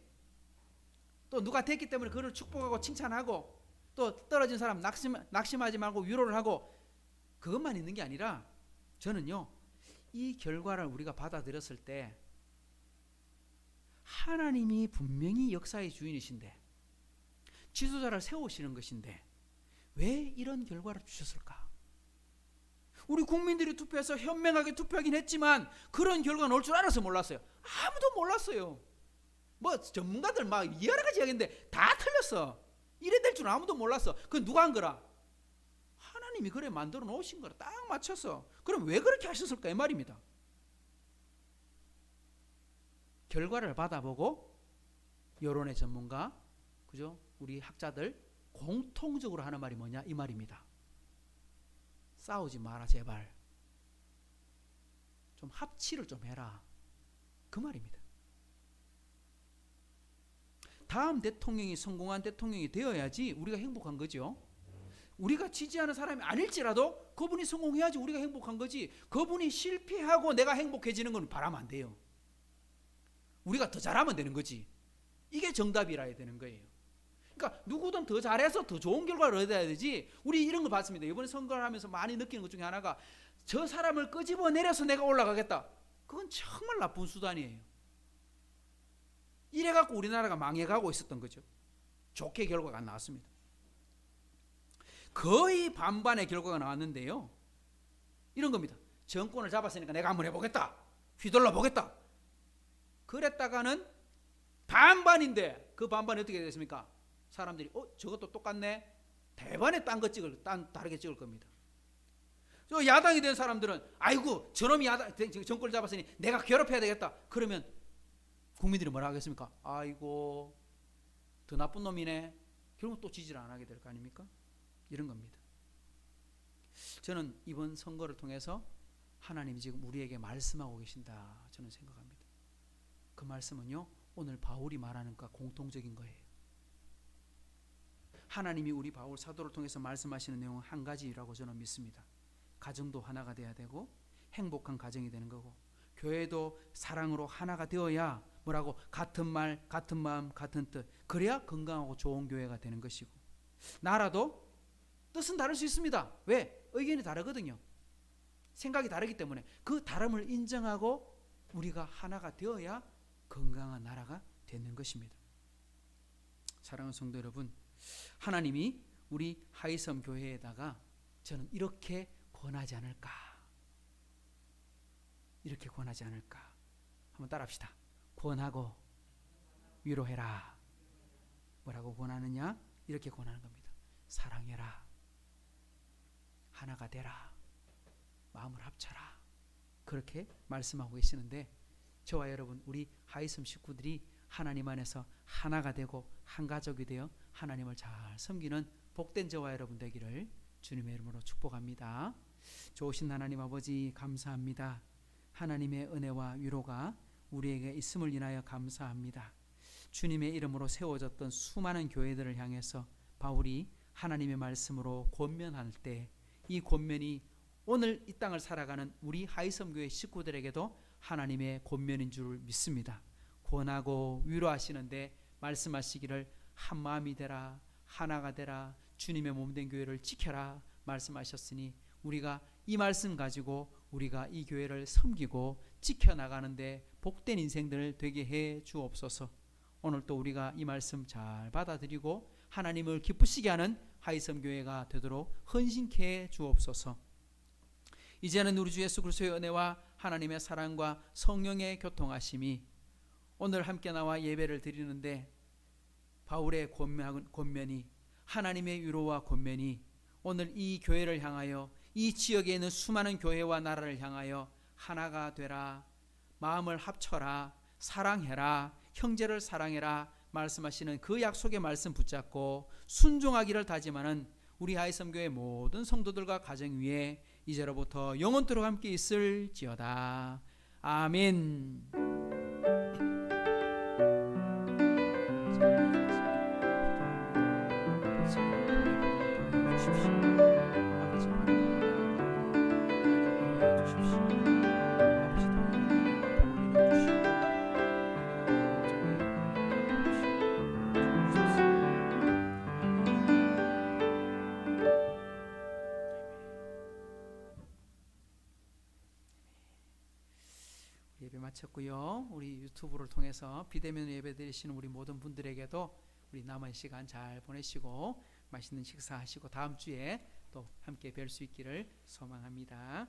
또 누가 됐기 때문에 그를 축복하고 칭찬하고 또 떨어진 사람 낙심하지 말고 위로를 하고 그것만 있는 게 아니라 저는요, 이 결과를 우리가 받아들였을 때 하나님이 분명히 역사의 주인이신데 지도자를 세우시는 것인데 왜 이런 결과를 주셨을까? 우리 국민들이 투표해서 현명하게 투표하긴 했지만 그런 결과가 나올 줄 알아서 몰랐어요. 아무도 몰랐어요. 뭐 전문가들 막 여러 가지 이야기했는데 다 틀렸어. 이래 될 줄 아무도 몰랐어. 그건 누가 한 거라? 하나님이 그래 만들어 놓으신 거라 딱 맞춰서. 그럼 왜 그렇게 하셨을까 이 말입니다. 결과를 받아보고 여론의 전문가, 그죠? 우리 학자들 공통적으로 하는 말이 뭐냐 이 말입니다. 싸우지 마라 제발. 좀 합치를 좀 해라. 그 말입니다. 다음 대통령이 성공한 대통령이 되어야지 우리가 행복한 거죠. 우리가 지지하는 사람이 아닐지라도 그분이 성공해야지 우리가 행복한 거지. 그분이 실패하고 내가 행복해지는 건 바라면 안 돼요. 우리가 더 잘하면 되는 거지. 이게 정답이라 해야 되는 거예요. 그러니까 누구든 더 잘해서 더 좋은 결과를 얻어야 되지. 우리 이런 거 봤습니다. 이번에 선거를 하면서 많이 느끼는 것 중에 하나가 저 사람을 끄집어내려서 내가 올라가겠다. 그건 정말 나쁜 수단이에요. 이래갖고 우리나라가 망해가고 있었던 거죠. 좋게 결과가 안 나왔습니다. 거의 반반의 결과가 나왔는데요. 이런 겁니다. 정권을 잡았으니까 내가 한번 해보겠다. 휘둘러 보겠다. 그랬다가는 반반인데 그 반반이 어떻게 됐습니까? 사람들이 저것도 똑같네. 대반에 다르게 찍을 겁니다. 저 야당이 된 사람들은 아이고 저놈이 정권을 잡았으니 내가 괴롭혀야 되겠다. 그러면 국민들이 뭐라 하겠습니까? 아이고 더 나쁜 놈이네. 결국 또 지지를 안 하게 될 거 아닙니까? 이런 겁니다. 저는 이번 선거를 통해서 하나님이 지금 우리에게 말씀하고 계신다 저는 생각합니다. 그 말씀은요 오늘 바울이 말하는 것과 공통적인 거예요. 하나님이 우리 바울 사도를 통해서 말씀하시는 내용은 한 가지라고 저는 믿습니다. 가정도 하나가 돼야 되고 행복한 가정이 되는 거고 교회도 사랑으로 하나가 되어야 뭐라고 같은 말 같은 마음 같은 뜻 그래야 건강하고 좋은 교회가 되는 것이고 나라도 뜻은 다를 수 있습니다. 왜? 의견이 다르거든요. 생각이 다르기 때문에 그 다름을 인정하고 우리가 하나가 되어야 건강한 나라가 되는 것입니다. 사랑하는 성도 여러분, 하나님이 우리 하이섬 교회에다가 저는 이렇게 권하지 않을까? 이렇게 권하지 않을까? 한번 따라합시다. 권하고 위로해라. 뭐라고 권하느냐? 이렇게 권하는 겁니다. 사랑해라. 하나가 되라. 마음을 합쳐라. 그렇게 말씀하고 계시는데 저와 여러분 우리 하이섬 식구들이 하나님 안에서 하나가 되고 한 가족이 되어 하나님을 잘 섬기는 복된 저와 여러분 되기를 주님의 이름으로 축복합니다. 좋으신 하나님 아버지 감사합니다. 하나님의 은혜와 위로가 우리에게 있음을 인하여 감사합니다. 주님의 이름으로 세워졌던 수많은 교회들을 향해서 바울이 하나님의 말씀으로 권면할 때 이 권면이 오늘 이 땅을 살아가는 우리 하이섬 교회 식구들에게도 하나님의 권면인 줄 믿습니다. 권하고 위로하시는데 말씀하시기를 한 마음이 되라, 하나가 되라, 주님의 몸된 교회를 지켜라 말씀하셨으니 우리가 이 말씀 가지고 우리가 이 교회를 섬기고 지켜나가는데 복된 인생들 되게 해 주옵소서. 오늘 또 우리가 이 말씀 잘 받아들이고 하나님을 기쁘시게 하는 하이섬 교회가 되도록 헌신케 해 주옵소서. 이제는 우리 주 예수 그리스도의 은혜와 하나님의 사랑과 성령의 교통하심이 오늘 함께 나와 예배를 드리는데 바울의 권면이 하나님의 위로와 권면이 오늘 이 교회를 향하여 이 지역에 있는 수많은 교회와 나라를 향하여 하나가 되라, 마음을 합쳐라, 사랑해라, 형제를 사랑해라 말씀하시는 그 약속의 말씀 붙잡고 순종하기를 다짐하는 우리 하이섬교회 모든 성도들과 가정 위에 이제로부터 영원토록 함께 있을지어다. 아멘. 예배 마쳤고요. 우리 유튜브를 통해서 비대면 예배 드리시는 우리 모든 분들에게도 우리 남은 시간 잘 보내시고 맛있는 식사하시고 다음 주에 또 함께 뵐 수 있기를 소망합니다.